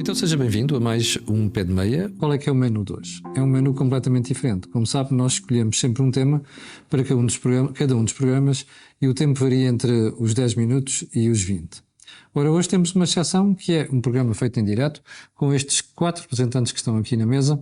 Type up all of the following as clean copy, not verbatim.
Então seja bem-vindo a mais um Pé de Meia. Qual é que é o menu de hoje? É um menu completamente diferente. Como sabe, nós escolhemos sempre um tema para cada um dos programas e o tempo varia entre os 10 minutos e os 20. Ora, hoje temos uma exceção que é um programa feito em direto com estes 4 representantes que estão aqui na mesa.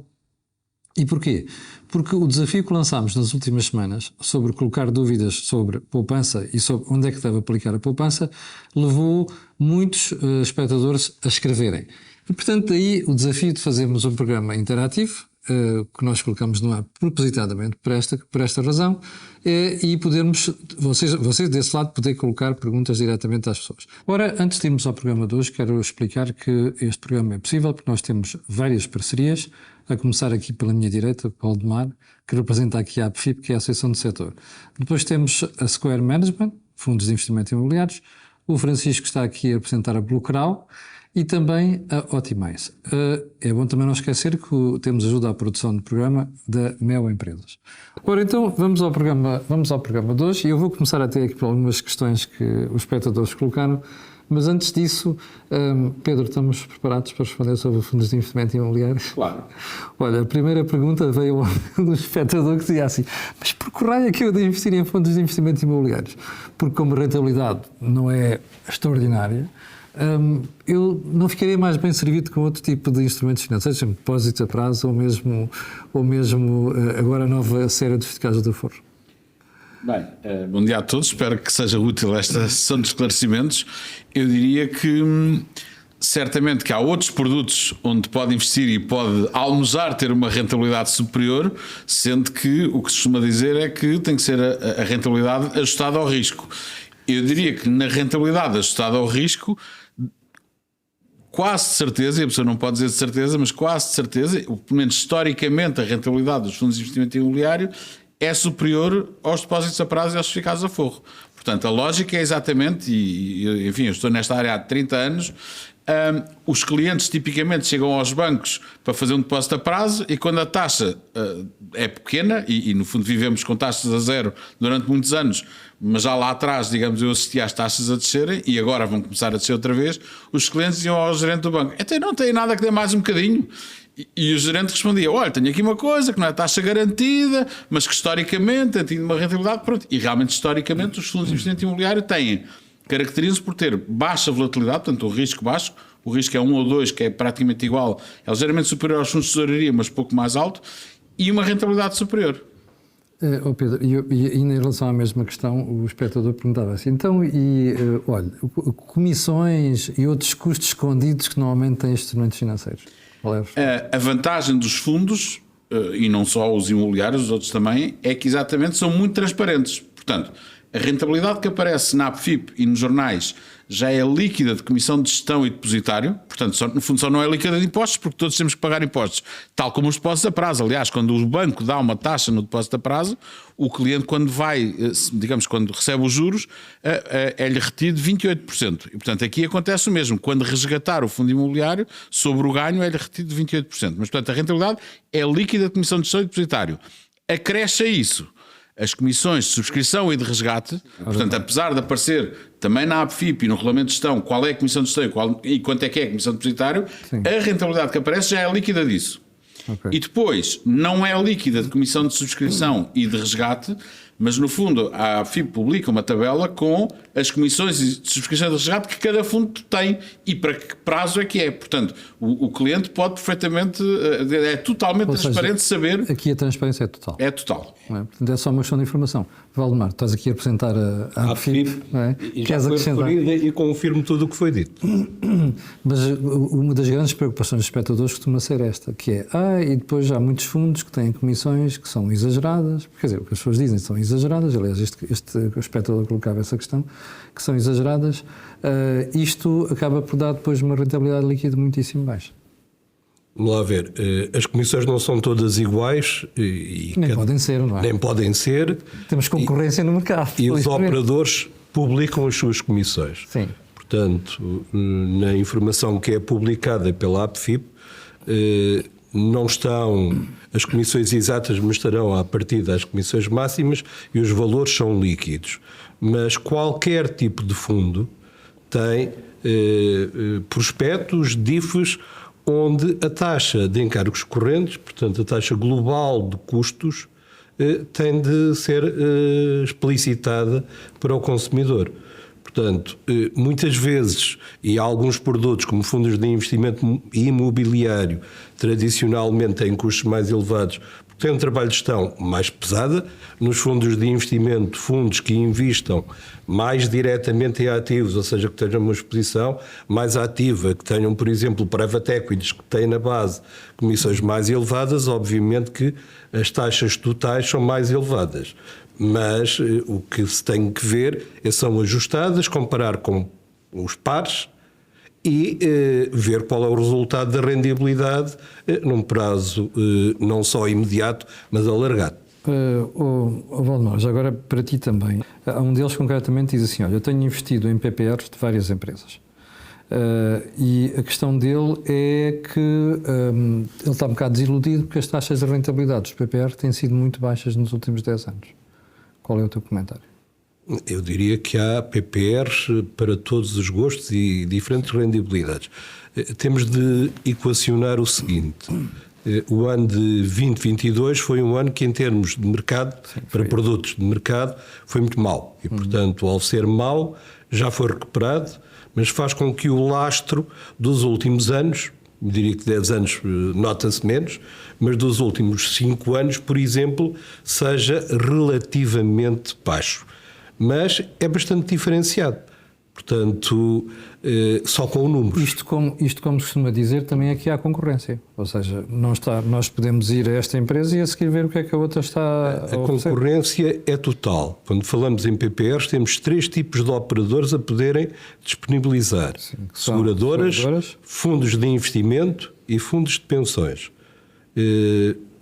E porquê? Porque o desafio que lançámos nas últimas semanas sobre colocar dúvidas sobre poupança e sobre onde é que deve aplicar a poupança levou muitos espectadores a escreverem. E, portanto, daí o desafio de fazermos um programa interativo, que nós colocamos no ar propositadamente por esta razão, e podermos, vocês desse lado, poder colocar perguntas diretamente às pessoas. Ora, antes de irmos ao programa de hoje, quero explicar que este programa é possível porque nós temos várias parcerias, a começar aqui pela minha direita, o Valdemar, que representa aqui a APFIP, que é a Associação do Setor. Depois temos a Square Management, fundos de investimento imobiliários, o Francisco está aqui a representar a Bluecrow e também a Otimize. É bom também não esquecer que temos ajuda à produção do programa da Mel Empresas. Ora, então vamos ao programa de hoje e eu vou começar a ter aqui por algumas questões que os espectadores colocaram. Mas antes disso, Pedro, estamos preparados para responder sobre fundos de investimento imobiliário? Claro. Olha, a primeira pergunta veio do espectador que dizia assim: mas por que raio é que eu de investir em fundos de investimento imobiliários? Porque como a rentabilidade não é extraordinária, eu não ficaria mais bem servido com outro tipo de instrumentos financeiros, como depósitos a prazo ou mesmo agora a nova série de certificados do Forro. Bem, bom dia a todos, espero que seja útil esta sessão de esclarecimentos. Eu diria que certamente que há outros produtos onde pode investir e pode almozar ter uma rentabilidade superior, sendo que o que se costuma dizer é que tem que ser a rentabilidade ajustada ao risco. Eu diria que na rentabilidade ajustada ao risco, quase de certeza, e a pessoa não pode dizer de certeza, mas quase de certeza, pelo menos historicamente a rentabilidade dos fundos de investimento imobiliário é superior aos depósitos a prazo e aos certificados a forro. Portanto, a lógica é exatamente, e enfim, eu estou nesta área há 30 anos, os clientes tipicamente chegam aos bancos para fazer um depósito a prazo e quando a taxa é pequena, e no fundo vivemos com taxas a zero durante muitos anos, mas já lá atrás, digamos, eu assisti às taxas a descerem e agora vão começar a descer outra vez, os clientes iam ao gerente do banco: até não tem nada que dê mais um bocadinho. E o gerente respondia: olha, tenho aqui uma coisa que não é taxa garantida, mas que historicamente tem tido uma rentabilidade. Pronto. E realmente, historicamente, os fundos de investimento imobiliário caracterizam-se por ter baixa volatilidade, portanto, o risco baixo. O risco é 1 ou 2, que é praticamente igual, é ligeiramente superior aos fundos de tesouraria, mas pouco mais alto, e uma rentabilidade superior. Pedro, e em relação à mesma questão, o espectador perguntava assim: então, olha, comissões e outros custos escondidos que normalmente têm instrumentos financeiros? A vantagem dos fundos, e não só os imobiliários, os outros também, é que exatamente são muito transparentes. Portanto, a rentabilidade que aparece na APFIP e nos jornais já é líquida de comissão de gestão e depositário, portanto, no fundo só não é líquida de impostos, porque todos temos que pagar impostos, tal como os depósitos a prazo. Aliás, quando o banco dá uma taxa no depósito a prazo, o cliente, quando vai, digamos, quando recebe os juros, é-lhe retido 28%. E, portanto, aqui acontece o mesmo. Quando resgatar o fundo imobiliário, sobre o ganho, é-lhe retido 28%. Mas, portanto, a rentabilidade é líquida de comissão de gestão e depositário. Acresce a isso as comissões de subscrição e de resgate. Portanto, apesar de aparecer também na APFIP e no regulamento de gestão qual é a comissão de gestão e quanto é que é a comissão de depositário, sim, a rentabilidade que aparece já é líquida disso. Okay. E depois, não é líquida de comissão de subscrição e de resgate, mas no fundo a APFIP publica uma tabela com as comissões de subscrição e de resgate que cada fundo tem e para que prazo é que é. Portanto, o cliente pode perfeitamente, é totalmente transparente saber. Aqui a transparência é total. É total. Portanto, é só uma questão de informação. Valdemar, estás aqui a apresentar a APFIP, e já foi referida e confirmo tudo o que foi dito. Mas uma das grandes preocupações dos espectadores costuma ser esta, que é, e depois há muitos fundos que têm comissões que são exageradas, quer dizer, o que as pessoas dizem são exageradas, aliás, este espectador colocava essa questão, que são exageradas, isto acaba por dar depois uma rentabilidade líquida muitíssimo baixa. Vamos lá ver, as comissões não são todas iguais nem podem ser, não é? Nem podem ser. Temos concorrência no mercado. E os operadores publicam as suas comissões. Sim. Portanto, na informação que é publicada pela APFIP, não estão as comissões exatas, mas estarão a partir das comissões máximas e os valores são líquidos. Mas qualquer tipo de fundo tem prospectos, DIFs onde a taxa de encargos correntes, portanto a taxa global de custos, tem de ser explicitada para o consumidor. Portanto, muitas vezes, e alguns produtos, como fundos de investimento imobiliário, tradicionalmente têm custos mais elevados, porque têm um trabalho de gestão mais pesada. Nos fundos de investimento, fundos que investam mais diretamente em ativos, ou seja, que tenham uma exposição mais ativa, que tenham, por exemplo, private equities, que têm na base comissões mais elevadas, obviamente que as taxas totais são mais elevadas. Mas o que se tem que ver são ajustadas, comparar com os pares e ver qual é o resultado da rendibilidade num prazo não só imediato, mas alargado. Valdemar, já agora para ti também. Há um deles concretamente diz assim, olha, eu tenho investido em PPRs de várias empresas. E a questão dele é que ele está um bocado desiludido porque as taxas de rentabilidade dos PPR têm sido muito baixas nos últimos 10 anos. Qual é o teu comentário? Eu diria que há PPRs para todos os gostos e diferentes rendibilidades. Temos de equacionar o seguinte. O ano de 2022 foi um ano que, em termos de mercado, para produtos de mercado, foi muito mau. E, portanto, ao ser mau, já foi recuperado, mas faz com que o lastro dos últimos anos, diria que 10 anos nota-se menos, mas dos últimos 5 anos, por exemplo, seja relativamente baixo. Mas é bastante diferenciado. Portanto, só com o número. Isto como se costuma dizer, também aqui há concorrência. Ou seja, nós podemos ir a esta empresa e a seguir ver o que é que a outra está a concorrência é total. Quando falamos em PPRs, temos 3 tipos de operadores a poderem disponibilizar. Sim, seguradoras, fundos de investimento e fundos de pensões.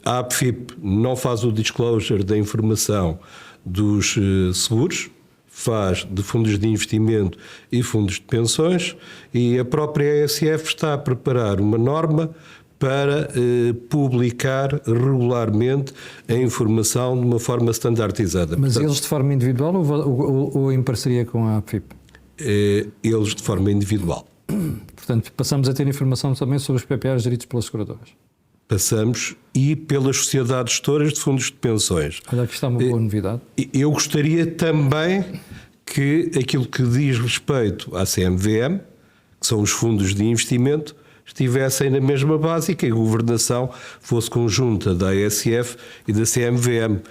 A APFIP não faz o disclosure da informação dos seguros, faz de fundos de investimento e fundos de pensões, e a própria ASF está a preparar uma norma para publicar regularmente a informação de uma forma standardizada. Mas portanto, eles de forma individual ou em parceria com a APFIP? Eles de forma individual. Portanto, passamos a ter informação também sobre os PPRs geridos pelas seguradoras. Passamos e pelas sociedades gestoras de fundos de pensões. Olha, aqui está uma boa novidade. Eu gostaria também que aquilo que diz respeito à CMVM, que são os fundos de investimento, estivessem na mesma base e que a governação fosse conjunta da ASF e da CMVM.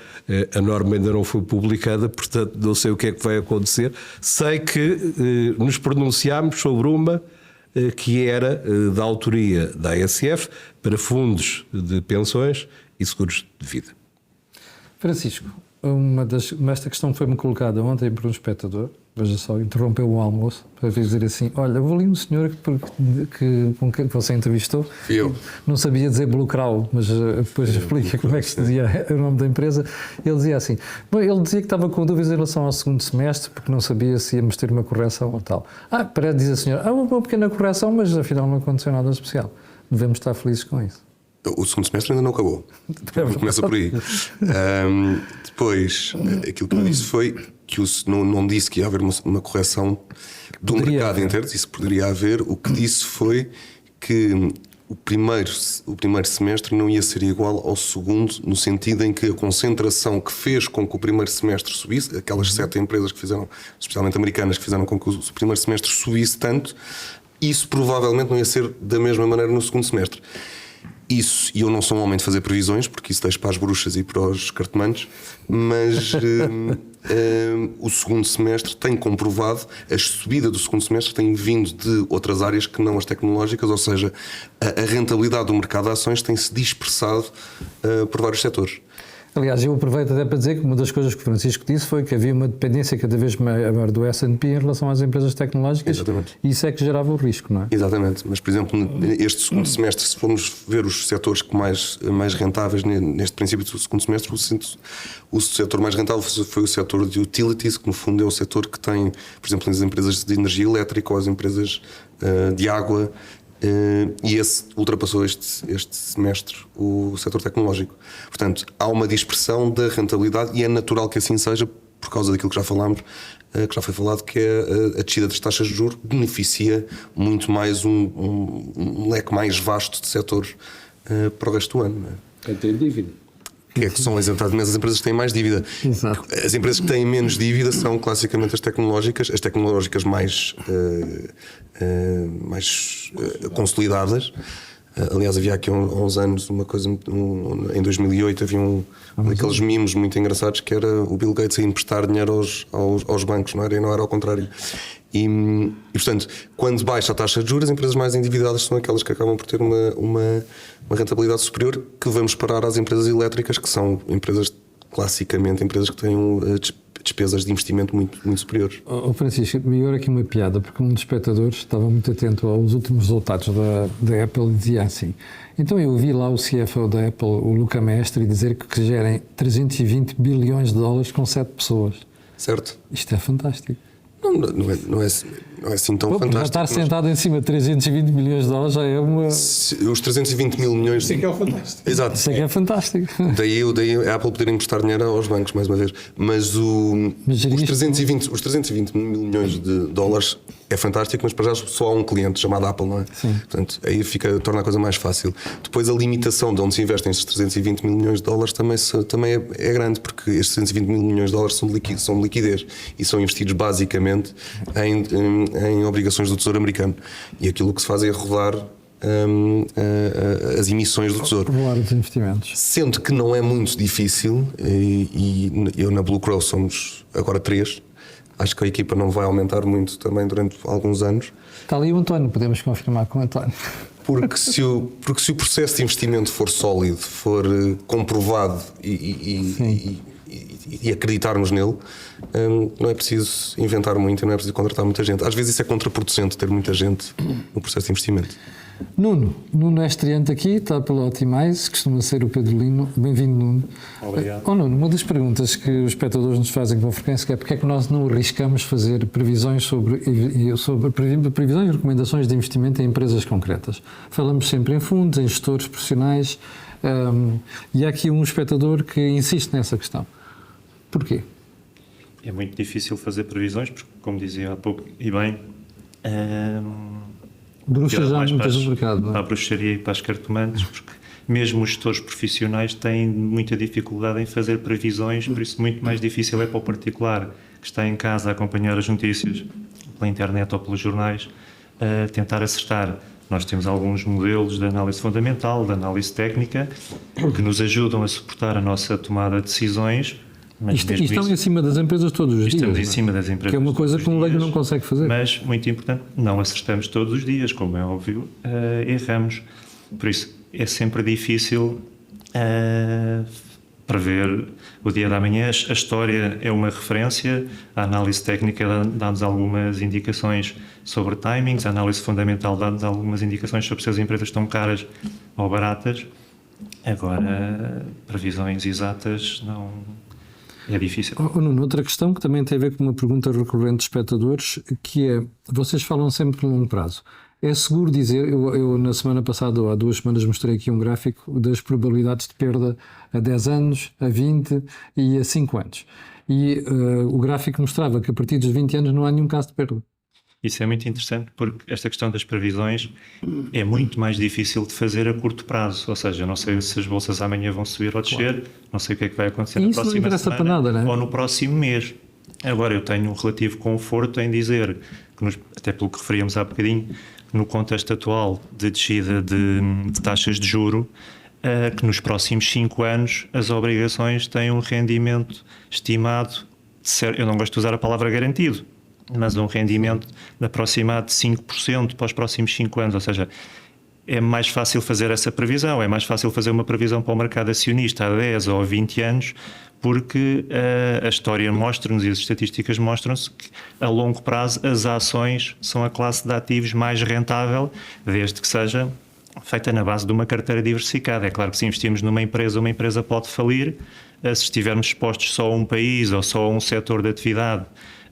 A norma ainda não foi publicada, portanto não sei o que é que vai acontecer. Sei que nos pronunciámos sobre uma que era da autoria da ASF para fundos de pensões e seguros de vida. Francisco, esta questão foi-me colocada ontem por um espectador, veja só, interrompeu o almoço para vir dizer assim, olha, vou ali um senhor com quem você entrevistou, eu não sabia dizer Bluecrow, mas depois explica como é que se dizia o nome da empresa. Ele dizia assim, ele dizia que estava com dúvidas em relação ao segundo semestre, porque não sabia se íamos ter uma correção ou tal. Diz a senhora, uma pequena correção, mas afinal não aconteceu nada especial. Devemos estar felizes com isso. O segundo semestre ainda não acabou. Começa por aí. Depois, aquilo que eu disse foi que não disse que ia haver uma correção do mercado inteiro. Isso poderia haver. O que disse foi que o primeiro semestre não ia ser igual ao segundo, no sentido em que a concentração que fez com que o primeiro semestre subisse, aquelas 7 empresas que fizeram, especialmente americanas, que fizeram com que o primeiro semestre subisse tanto, isso provavelmente não ia ser da mesma maneira no segundo semestre. Isso, e eu não sou um homem de fazer previsões, porque isso deixa para as bruxas e para os cartomantes, mas o segundo semestre tem comprovado, a subida do segundo semestre tem vindo de outras áreas que não as tecnológicas, ou seja, a rentabilidade do mercado de ações tem-se dispersado por vários setores. Aliás, eu aproveito até para dizer que uma das coisas que o Francisco disse foi que havia uma dependência cada vez maior do S&P em relação às empresas tecnológicas. Exatamente. E isso é que gerava o risco, não é? Exatamente, mas por exemplo, este segundo semestre, se formos ver os setores que mais rentáveis neste princípio do segundo semestre, o setor mais rentável foi o setor de utilities, que no fundo é o setor que tem, por exemplo, as empresas de energia elétrica ou as empresas de água. E esse ultrapassou este semestre o setor tecnológico. Portanto, há uma dispersão da rentabilidade e é natural que assim seja, por causa daquilo que já falámos, que já foi falado, que é a descida das taxas de juros, beneficia muito mais um leque mais vasto de setores para o resto do ano. Não é? Quem tem dívida. Que são exatamente as empresas que têm mais dívida. Exato. As empresas que têm menos dívida são classicamente as tecnológicas mais consolidadas. Aliás, havia aqui há uns anos uma coisa, em 2008 havia daqueles mimos muito engraçados que era o Bill Gates a emprestar dinheiro aos bancos, não era ao contrário. E, portanto, quando baixa a taxa de juros, as empresas mais endividadas são aquelas que acabam por ter uma rentabilidade superior, que vamos parar às empresas elétricas, que são empresas, classicamente, empresas que têm despesas de investimento muito superiores. Francisco, melhor aqui uma piada, porque um dos espectadores estava muito atento aos últimos resultados da Apple e dizia assim: então eu vi lá o CFO da Apple, o Luca Maestri, dizer que gerem 320 bilhões de dólares com 7 pessoas. Certo? Isto é fantástico. Não é assim tão fantástico. Já estar sentado em cima de 320 milhões de dólares já é uma... Os 320 mil milhões... Isso é que é o fantástico. Exato. Isso é que é fantástico. Daí a Apple poder emprestar dinheiro aos bancos, mais uma vez. Mas os 320 mil milhões de dólares é fantástico, mas para já só há um cliente chamado Apple, não é? Sim. Portanto, aí torna a coisa mais fácil. Depois a limitação de onde se investem esses 320 mil milhões de dólares também é grande, porque estes 320 mil milhões de dólares são de liquidez e são investidos basicamente em obrigações do Tesouro Americano. E aquilo que se faz é rodar as emissões do Tesouro. Rolar os investimentos. Sendo que não é muito difícil, e eu na Blue Crow somos agora 3. Acho que a equipa não vai aumentar muito também durante alguns anos. Está ali o António, podemos confirmar com o António. Porque se o processo de investimento for sólido, for comprovado e acreditarmos nele, não é preciso inventar muito, não é preciso contratar muita gente. Às vezes isso é contraproducente, ter muita gente no processo de investimento. Nuno é estreante aqui, está pela Optimize, costuma ser o Pedro Lino. Bem-vindo, Nuno. Obrigado. Nuno, uma das perguntas que os espectadores nos fazem com frequência é porque é que nós não arriscamos fazer previsões sobre previsões e recomendações de investimento em empresas concretas. Falamos sempre em fundos, em gestores profissionais, e há aqui um espectador que insiste nessa questão. Porquê? É muito difícil fazer previsões, porque, como dizia há pouco, e bem, Bruxa já mais muitas no mercado. para a bruxaria e para as cartomantes, porque mesmo os gestores profissionais têm muita dificuldade em fazer previsões, por isso muito mais difícil é para o particular que está em casa a acompanhar as notícias pela internet ou pelos jornais, tentar acertar. Nós temos alguns modelos de análise fundamental, de análise técnica, que nos ajudam a suportar a nossa tomada de decisões. Mas E estão em cima das empresas todos os dias. Estamos em cima das empresas. Que é uma coisa que um leigo não consegue fazer. Mas, muito importante, não acertamos todos os dias, como é óbvio, erramos. Por isso, é sempre difícil prever o dia da manhã. A história é uma referência, a análise técnica dá-nos algumas indicações sobre timings, a análise fundamental dá-nos algumas indicações sobre se as empresas estão caras ou baratas. Agora, previsões exatas não... É difícil. Nuno, outra questão que também tem a ver com uma pergunta recorrente dos espectadores, que é, vocês falam sempre de longo prazo. É seguro dizer, eu na semana passada, ou há 2 semanas, mostrei aqui um gráfico das probabilidades de perda a 10 anos, a 20 e a 5 anos. E o gráfico mostrava que a partir dos 20 anos não há nenhum caso de perda. Isso é muito interessante porque esta questão das previsões é muito mais difícil de fazer a curto prazo. Ou seja, eu não sei se as bolsas amanhã vão subir ou descer, não sei o que é que vai acontecer na próxima semana para nada, não é? ou no próximo mês. Agora, eu tenho um relativo conforto em dizer, até pelo que referíamos há bocadinho, no contexto atual de descida de taxas de juro, que nos próximos 5 anos as obrigações têm um rendimento estimado, eu não gosto de usar a palavra garantido, mas um rendimento de aproximado de 5% para os próximos 5 anos, ou seja, é mais fácil fazer essa previsão, é mais fácil fazer uma previsão para o mercado acionista há 10 ou 20 anos, porque a história mostra-nos e as estatísticas mostram-se que a longo prazo as ações são a classe de ativos mais rentável, desde que seja feita na base de uma carteira diversificada. É claro que se investirmos numa empresa, uma empresa pode falir, se estivermos expostos só a um país ou só a um setor de atividade,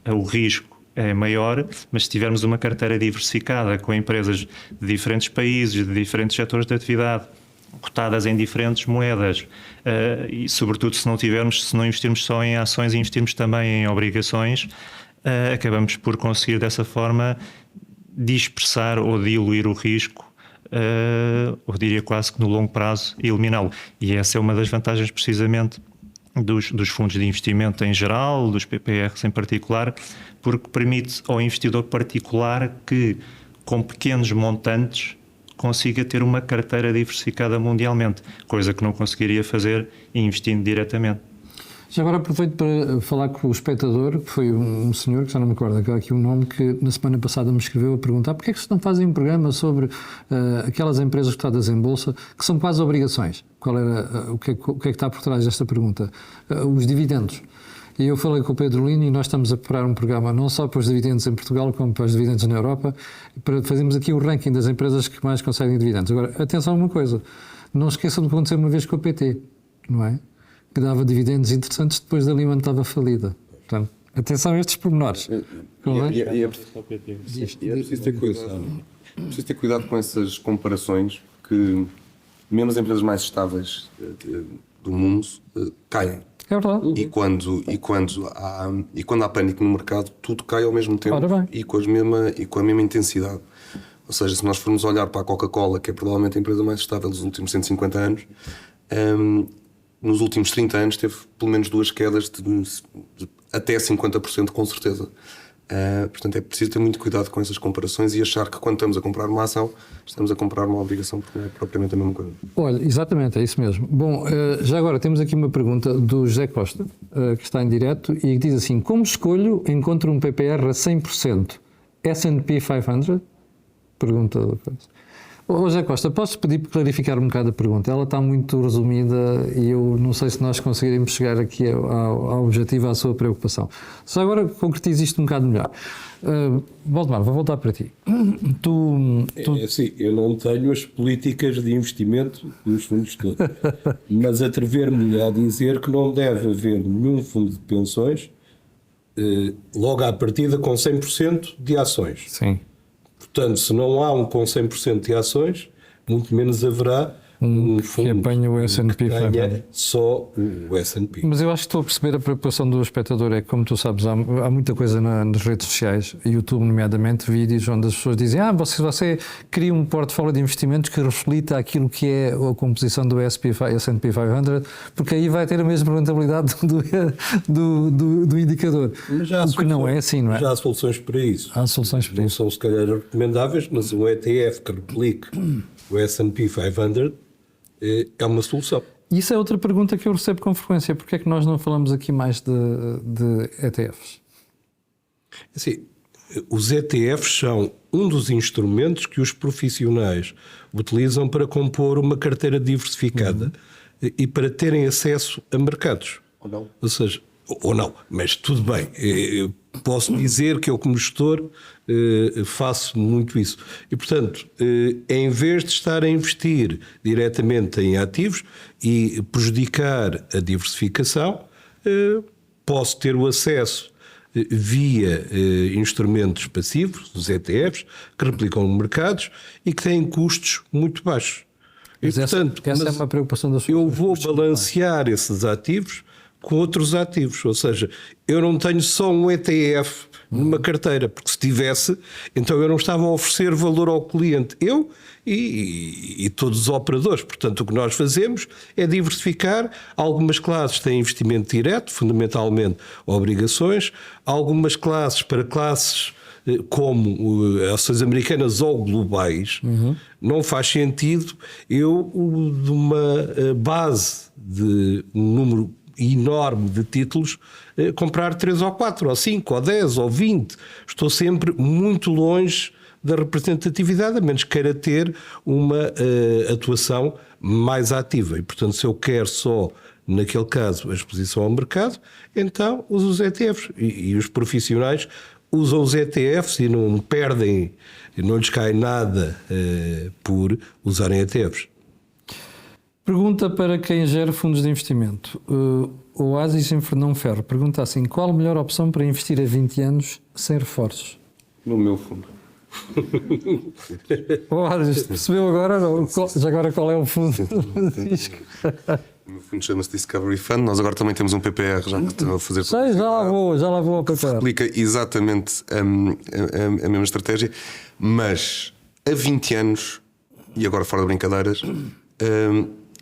o risco é maior, mas se tivermos uma carteira diversificada com empresas de diferentes países, de diferentes setores de atividade, cotadas em diferentes moedas, e sobretudo se não investirmos só em ações e investirmos também em obrigações, acabamos por conseguir dessa forma dispersar ou diluir o risco, eu diria quase que no longo prazo, e eliminá-lo. E essa é uma das vantagens precisamente dos fundos de investimento em geral, dos PPRs em particular, porque permite ao investidor particular que, com pequenos montantes, consiga ter uma carteira diversificada mundialmente, coisa que não conseguiria fazer investindo diretamente. Já agora aproveito para falar com o espectador, que foi um senhor, que já não me recordo aqui o nome, que na semana passada me escreveu a perguntar porque é que vocês não fazem um programa sobre aquelas empresas cotadas em bolsa que são quase obrigações. O que é que está por trás desta pergunta? Os dividendos. E eu falei com o Pedro Lino e nós estamos a preparar um programa não só para os dividendos em Portugal, como para os dividendos na Europa, para fazermos aqui o ranking das empresas que mais conseguem dividendos. Agora, atenção a uma coisa, não esqueçam do que aconteceu uma vez com a PT, não é? Que dava dividendos interessantes depois da Lehman estava falida. Portanto, atenção a estes pormenores. É preciso ter cuidado. Preciso ter cuidado com essas comparações, porque mesmo as empresas mais estáveis do mundo caem. É verdade. E quando há pânico no mercado, tudo cai ao mesmo tempo e com a mesma intensidade. Ou seja, se nós formos olhar para a Coca-Cola, que é provavelmente a empresa mais estável dos últimos 150 anos, nos últimos 30 anos teve pelo menos 2 quedas de até 50%, com certeza. Portanto, é preciso ter muito cuidado com essas comparações e achar que quando estamos a comprar uma ação, estamos a comprar uma obrigação, porque não é propriamente a mesma coisa. Olha, exatamente, é isso mesmo. Bom, já agora temos aqui uma pergunta do José Costa, que está em direto, e que diz assim: como escolho, encontro um PPR a 100%? S&P 500? Pergunta do coisa. José Costa, posso pedir para clarificar um bocado a pergunta? Ela está muito resumida e eu não sei se nós conseguiremos chegar aqui ao objetivo, à sua preocupação. Só agora concretize isto um bocado melhor. Valdemar, vou voltar para ti. É assim, eu não tenho as políticas de investimento dos fundos todos, mas atrever-me a dizer que não deve haver nenhum fundo de pensões logo à partida com 100% de ações. Sim. Portanto, se não há um com 100% de ações, muito menos haverá um fundo que apanha o S&P 500. Só o S&P. Mas eu acho que estou a perceber a preocupação do espectador. É que, como tu sabes, há muita coisa nas redes sociais, YouTube nomeadamente, vídeos onde as pessoas dizem: você cria um portfólio de investimentos que reflita aquilo que é a composição do S&P 500, porque aí vai ter a mesma rentabilidade do indicador. Mas já há o que não é assim, não é? Já há soluções para isso. Há soluções para não isso. São se calhar recomendáveis, mas um ETF que replique o S&P 500 é uma solução. Isso é outra pergunta que eu recebo com frequência. Porquê é que nós não falamos aqui mais de ETFs? Assim, os ETFs são um dos instrumentos que os profissionais utilizam para compor uma carteira diversificada e para terem acesso a mercados. Ou não. Ou seja, ou não, mas tudo bem. Eu posso dizer que eu, como gestor, faço muito isso. E, portanto, em vez de estar a investir diretamente em ativos e prejudicar a diversificação, posso ter o acesso via instrumentos passivos, os ETFs, que replicam mercados e que têm custos muito baixos. Mas e, portanto, essa é uma preocupação da sua. Eu vou balancear esses ativos com outros ativos, ou seja, eu não tenho só um ETF numa carteira, porque se tivesse, então eu não estava a oferecer valor ao cliente, eu e todos os operadores. Portanto, o que nós fazemos é diversificar. Algumas classes têm investimento direto, fundamentalmente obrigações, algumas classes para classes como ações americanas ou globais, não faz sentido eu, de uma base de um número enorme de títulos, comprar 3 ou 4 ou 5 ou 10 ou 20. Estou sempre muito longe da representatividade, a menos que queira ter uma atuação mais ativa. E, portanto, se eu quero só, naquele caso, a exposição ao mercado, então uso os ETFs. E os profissionais usam os ETFs e não perdem, não lhes cai nada por usarem ETFs. Pergunta para quem gera fundos de investimento. O Oasis em Fernão Ferro pergunta assim: qual a melhor opção para investir a 20 anos sem reforços? No meu fundo. Oasis, percebeu agora? Já agora qual é o fundo do risco? No fundo chama-se Discovery Fund. Nós agora também temos um PPR já que estão a fazer. Sei, já lá vou ao PPR. Replica exatamente a mesma estratégia, mas a 20 anos, e agora fora de brincadeiras,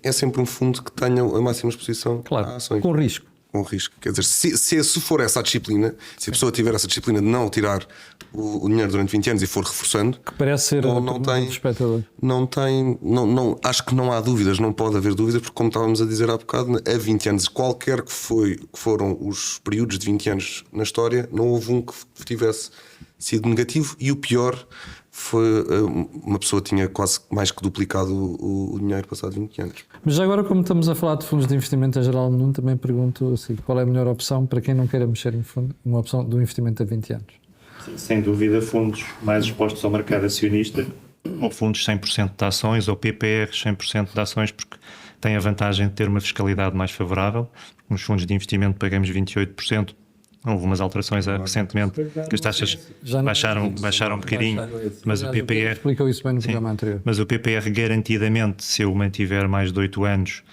é sempre um fundo que tenha a máxima exposição Claro, a ações. com risco. Com risco. Quer dizer, se for essa a disciplina, se a pessoa tiver essa disciplina de não tirar o dinheiro durante 20 anos e for reforçando, Que parece ser não tem, espectador. acho que não há dúvidas, não pode haver dúvidas, porque como estávamos a dizer há bocado, a 20 anos, qualquer que foram os períodos de 20 anos na história, não houve um que tivesse sido negativo, e o pior foi uma pessoa tinha quase mais que duplicado o dinheiro passado 20 anos. Mas já agora, como estamos a falar de fundos de investimento em geral no mundo, também pergunto assim, qual é a melhor opção para quem não queira mexer em fundo, uma opção do investimento a 20 anos? Sem dúvida, fundos mais expostos ao mercado acionista, ou fundos 100% de ações, ou PPRs 100% de ações, porque tem a vantagem de ter uma fiscalidade mais favorável. Nos fundos de investimento pagamos 28%. Houve umas alterações recentemente, que as taxas baixaram um bocadinho, mas o PPR... Explicou isso bem no programa anterior. Mas o PPR, garantidamente, se eu mantiver mais de 8 anos,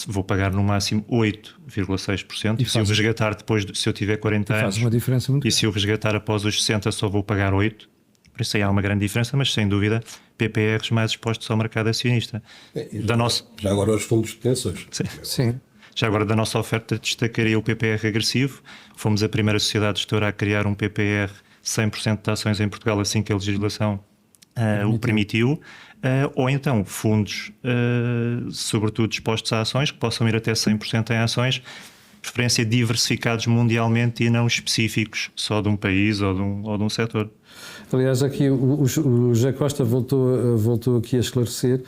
vou pagar no máximo 8,6%. E se eu resgatar depois, se eu tiver 40 anos, Faz uma diferença muito e se eu resgatar após os 60, só vou pagar 8%. Por isso aí há uma grande diferença, mas sem dúvida, PPRs mais expostos ao mercado acionista. Já agora os fundos de pensões. Sim. Já agora, da nossa oferta, destacaria o PPR agressivo. Fomos a primeira sociedade gestora a criar um PPR 100% de ações em Portugal assim que a legislação o permitiu. Ou então fundos, sobretudo expostos a ações, que possam ir até 100% em ações, preferência diversificados mundialmente e não específicos só de um país ou de um setor. Aliás, aqui o José Costa voltou aqui a esclarecer.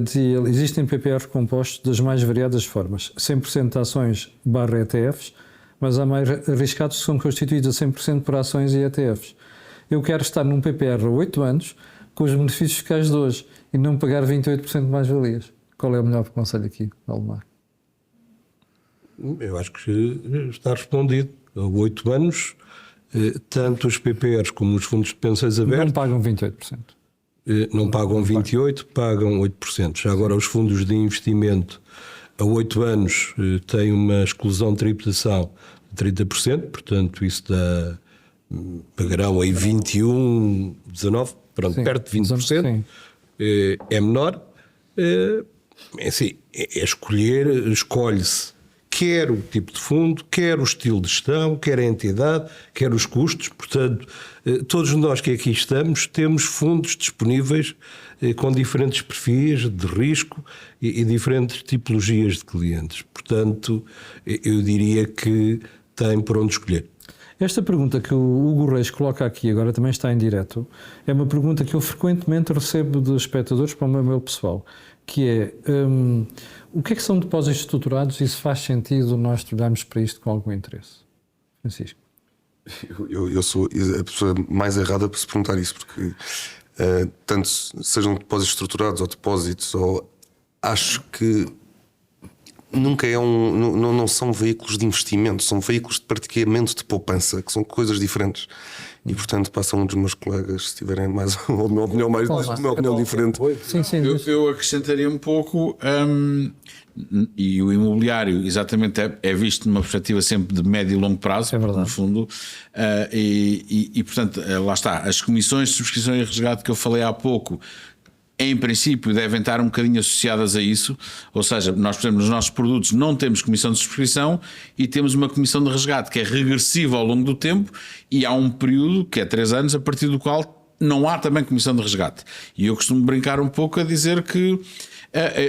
Dizia ele, existem PPRs compostos das mais variadas formas, 100% de ações / ETFs, mas há mais arriscados que são constituídos a 100% por ações e ETFs. Eu quero estar num PPR há 8 anos com os benefícios fiscais de hoje e não pagar 28% de mais-valias. Qual é o melhor conselho aqui, Almar? Eu acho que está respondido. Há 8 anos, tanto os PPRs como os fundos de pensões abertos... Não pagam 28%. Não pagam 28%, pagam 8%. Já agora os fundos de investimento a 8 anos têm uma exclusão de tributação de 30%, portanto isso pagarão aí 21%, 19%, pronto, sim, perto de 20%. Sim. É menor. Assim, escolhe-se quer o tipo de fundo, quer o estilo de gestão, quer a entidade, quer os custos. Portanto, todos nós que aqui estamos temos fundos disponíveis com diferentes perfis de risco e diferentes tipologias de clientes. Portanto, eu diria que tem por onde escolher. Esta pergunta que o Hugo Reis coloca aqui, agora também está em direto, é uma pergunta que eu frequentemente recebo de espectadores para o meu e-mail pessoal, que é o que é que são depósitos estruturados e se faz sentido nós olharmos para isto com algum interesse? Francisco. Eu sou a pessoa mais errada para se perguntar isso, porque tanto sejam depósitos estruturados ou depósitos, acho que nunca não são veículos de investimento, são veículos de praticamento de poupança, que são coisas diferentes. E portanto passam um dos meus colegas, se tiverem mais uma opinião diferente. Sim, eu acrescentaria um pouco, e o imobiliário exatamente é visto numa perspectiva sempre de médio e longo prazo, no fundo, e portanto lá está, as comissões de subscrição e resgate que eu falei há pouco, em princípio devem estar um bocadinho associadas a isso, ou seja, nós, por exemplo, nos nossos produtos não temos comissão de subscrição e temos uma comissão de resgate que é regressiva ao longo do tempo, e há um período, que é 3 anos, a partir do qual não há também comissão de resgate. E eu costumo brincar um pouco a dizer que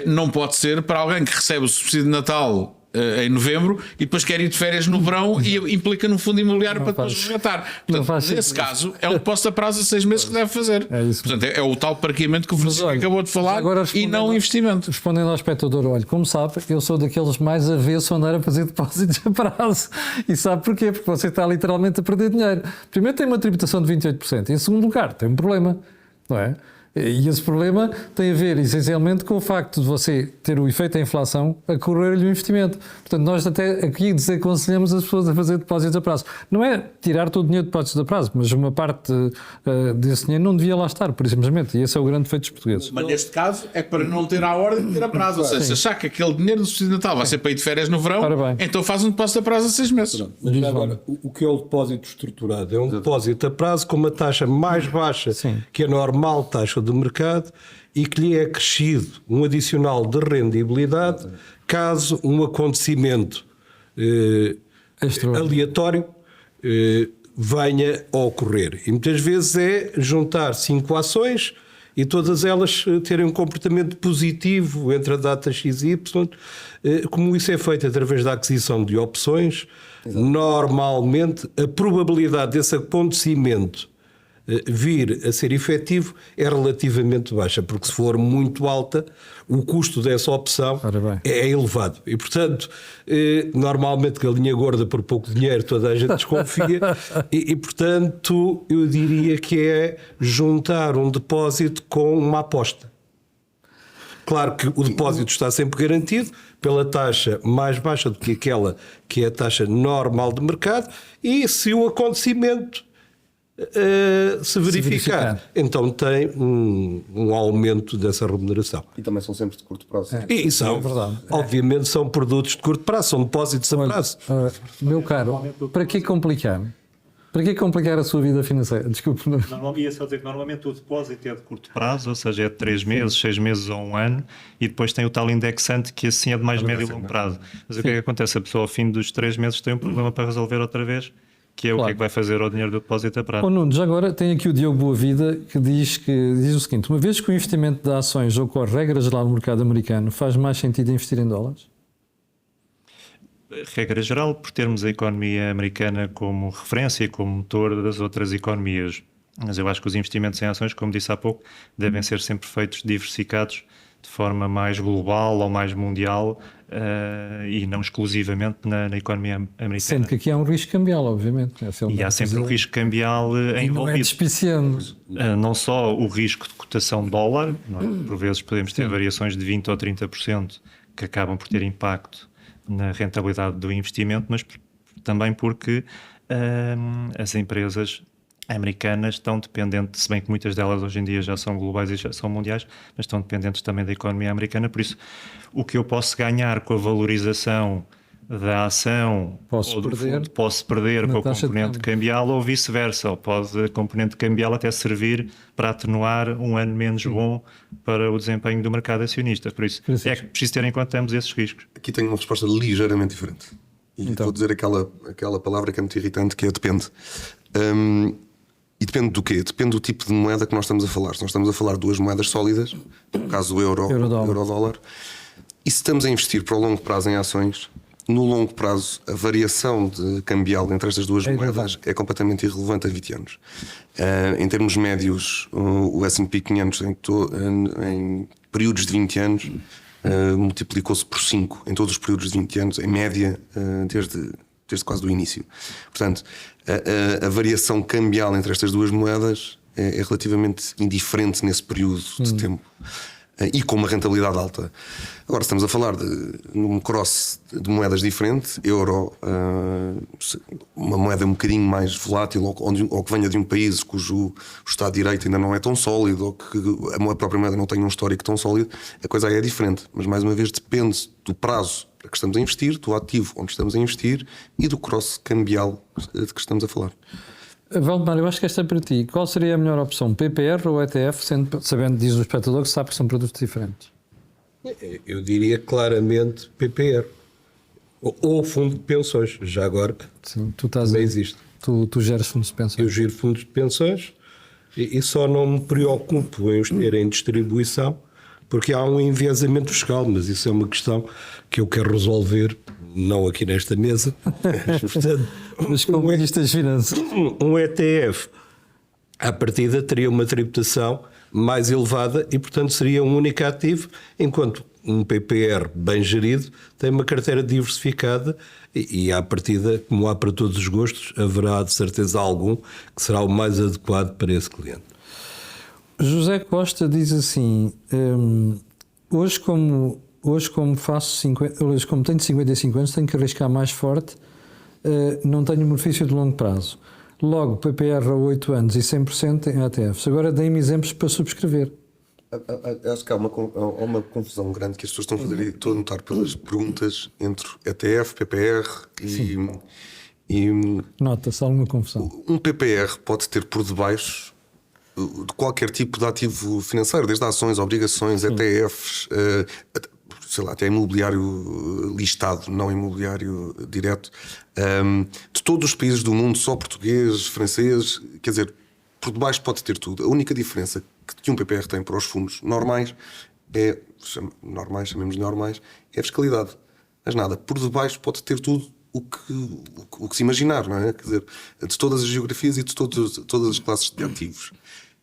não pode ser para alguém que recebe o subsídio de Natal em novembro e depois quer ir de férias no verão e implica no fundo imobiliário para depois resgatar. Portanto, nesse caso é um depósito a prazo de 6 meses que deve fazer. Portanto, é o tal parqueamento que o Francisco acabou de falar e não investimento. Respondendo ao espectador, olha, como sabe, eu sou daqueles mais avessos a andar a fazer depósitos a prazo. E sabe porquê? Porque você está literalmente a perder dinheiro. Primeiro tem uma tributação de 28%. Em segundo lugar, tem um problema, não é? E esse problema tem a ver essencialmente com o facto de você ter o efeito da inflação a correr-lhe o investimento. Portanto, nós até aqui desaconselhamos as pessoas a fazer depósitos a prazo. Não é tirar todo o dinheiro de depósitos a prazo, mas uma parte desse dinheiro não devia lá estar, por simplesmente. E esse é o grande defeito dos portugueses. Mas neste caso é para não ter à ordem de ter a prazo. Ou seja, se achar que aquele dinheiro do subsídio de Natal vai ser para ir de férias no verão, Ora bem. então faz um depósito a prazo a 6 meses. Mas já agora, o que é o depósito estruturado? É um depósito a prazo com uma taxa mais baixa que a normal taxa do mercado e que lhe é acrescido um adicional de rendibilidade caso um acontecimento aleatório venha a ocorrer. E muitas vezes é juntar 5 ações e todas elas terem um comportamento positivo entre a data X e Y. Como isso é feito através da aquisição de opções, normalmente a probabilidade desse acontecimento vir a ser efetivo é relativamente baixa, porque se for muito alta, o custo dessa opção é elevado. E, portanto, normalmente galinha gorda por pouco dinheiro toda a gente desconfia e, portanto, eu diria que é juntar um depósito com uma aposta. Claro que o depósito está sempre garantido pela taxa mais baixa do que aquela que é a taxa normal de mercado e se o acontecimento se verificar, então tem um aumento dessa remuneração. E também são sempre de curto prazo. E são, obviamente, são produtos de curto prazo, são depósitos a prazo. Meu caro, para que complicar? Para que complicar a sua vida financeira? Desculpe. Ia só dizer que normalmente o depósito é de curto prazo, ou seja, é de 3 meses, 6 meses ou 1 ano, e depois tem o tal indexante que assim é de mais médio e longo prazo. Mas o que é que acontece? A pessoa ao fim dos 3 meses tem um problema para resolver outra vez, que é o que é que vai fazer ao dinheiro do depósito a prazo. Nuno, já agora tem aqui o Diogo Boavida que diz o seguinte: uma vez que o investimento de ações ocorre regra geral no mercado americano, faz mais sentido investir em dólares? Regra geral, por termos a economia americana como referência e como motor das outras economias. Mas eu acho que os investimentos em ações, como disse há pouco, devem ser sempre feitos diversificados de forma mais global ou mais mundial e não exclusivamente na economia americana. Sendo que aqui há um risco cambial, obviamente. E há sempre um risco cambial envolvido. Não é despiciando. Não só o risco de cotação dólar, por vezes podemos ter variações de 20% ou 30% que acabam por ter impacto na rentabilidade do investimento, mas também porque as empresas americanas estão dependentes, se bem que muitas delas hoje em dia já são globais e já são mundiais, mas estão dependentes também da economia americana. Por isso, o que eu posso ganhar com a valorização da ação ou do fundo, posso perder com a componente cambial ou vice-versa, ou pode a componente cambial até servir para atenuar um ano menos bom para o desempenho do mercado acionista. Por isso é que preciso ter em conta ambos esses riscos. Aqui tenho uma resposta ligeiramente diferente. E vou dizer aquela palavra que é muito irritante, que é depende. E depende do quê? Depende do tipo de moeda que nós estamos a falar. Se nós estamos a falar de duas moedas sólidas, no caso o euro-dólar, e se estamos a investir para o longo prazo em ações, no longo prazo a variação de cambial entre estas duas moedas é completamente irrelevante a 20 anos. Em termos médios, o S&P 500 em períodos de 20 anos multiplicou-se por 5 em todos os períodos de 20 anos, em média, desde quase do início. Portanto, a variação cambial entre estas duas moedas é relativamente indiferente nesse período de tempo. E com uma rentabilidade alta. Agora, estamos a falar de um cross de moedas diferentes, euro, uma moeda um bocadinho mais volátil, ou que venha de um país cujo Estado de Direito ainda não é tão sólido, ou que a própria moeda não tem um histórico tão sólido, a coisa aí é diferente. Mas, mais uma vez, depende do prazo a que estamos a investir, do ativo onde estamos a investir e do cross cambial de que estamos a falar. Valdemar, eu acho que esta é para ti. Qual seria a melhor opção? PPR ou ETF, sabendo, diz o espectador, que sabe que são produtos diferentes? Eu diria claramente PPR. Ou fundo de pensões, já agora. Sim, tu estás também existe. Tu geres fundos de pensões. Eu giro fundos de pensões e só não me preocupo em os ter em distribuição, porque há um enviesamento fiscal, mas isso é uma questão que eu quero resolver, não aqui nesta mesa. Portanto, mas como Ministro das Finanças. Um ETF, à partida, teria uma tributação mais elevada e, portanto, seria um único ativo, enquanto um PPR bem gerido tem uma carteira diversificada e, à partida, como há para todos os gostos, haverá de certeza algum que será o mais adequado para esse cliente. José Costa diz assim: hoje como faço 50, hoje como tenho 55 anos, tenho que arriscar mais forte, não tenho benefício de longo prazo. Logo, PPR a 8 anos e 100% em ATFs. Agora deem-me exemplos para subscrever. Acho que há uma confusão grande que as pessoas estão a fazer, e estou a notar pelas perguntas, entre ETF, PPR e Nota-se alguma confusão. um PPR pode ter por debaixo de qualquer tipo de ativo financeiro, desde ações, obrigações, ETFs, sei lá, até imobiliário listado, não imobiliário direto, de todos os países do mundo, só português, francês, quer dizer, por debaixo pode ter tudo. A única diferença que um PPR tem para os fundos normais chamemos de normais, é a fiscalidade. Mas nada, por debaixo pode ter tudo o que se imaginar, não é? Quer dizer, de todas as geografias e de todas as classes de ativos.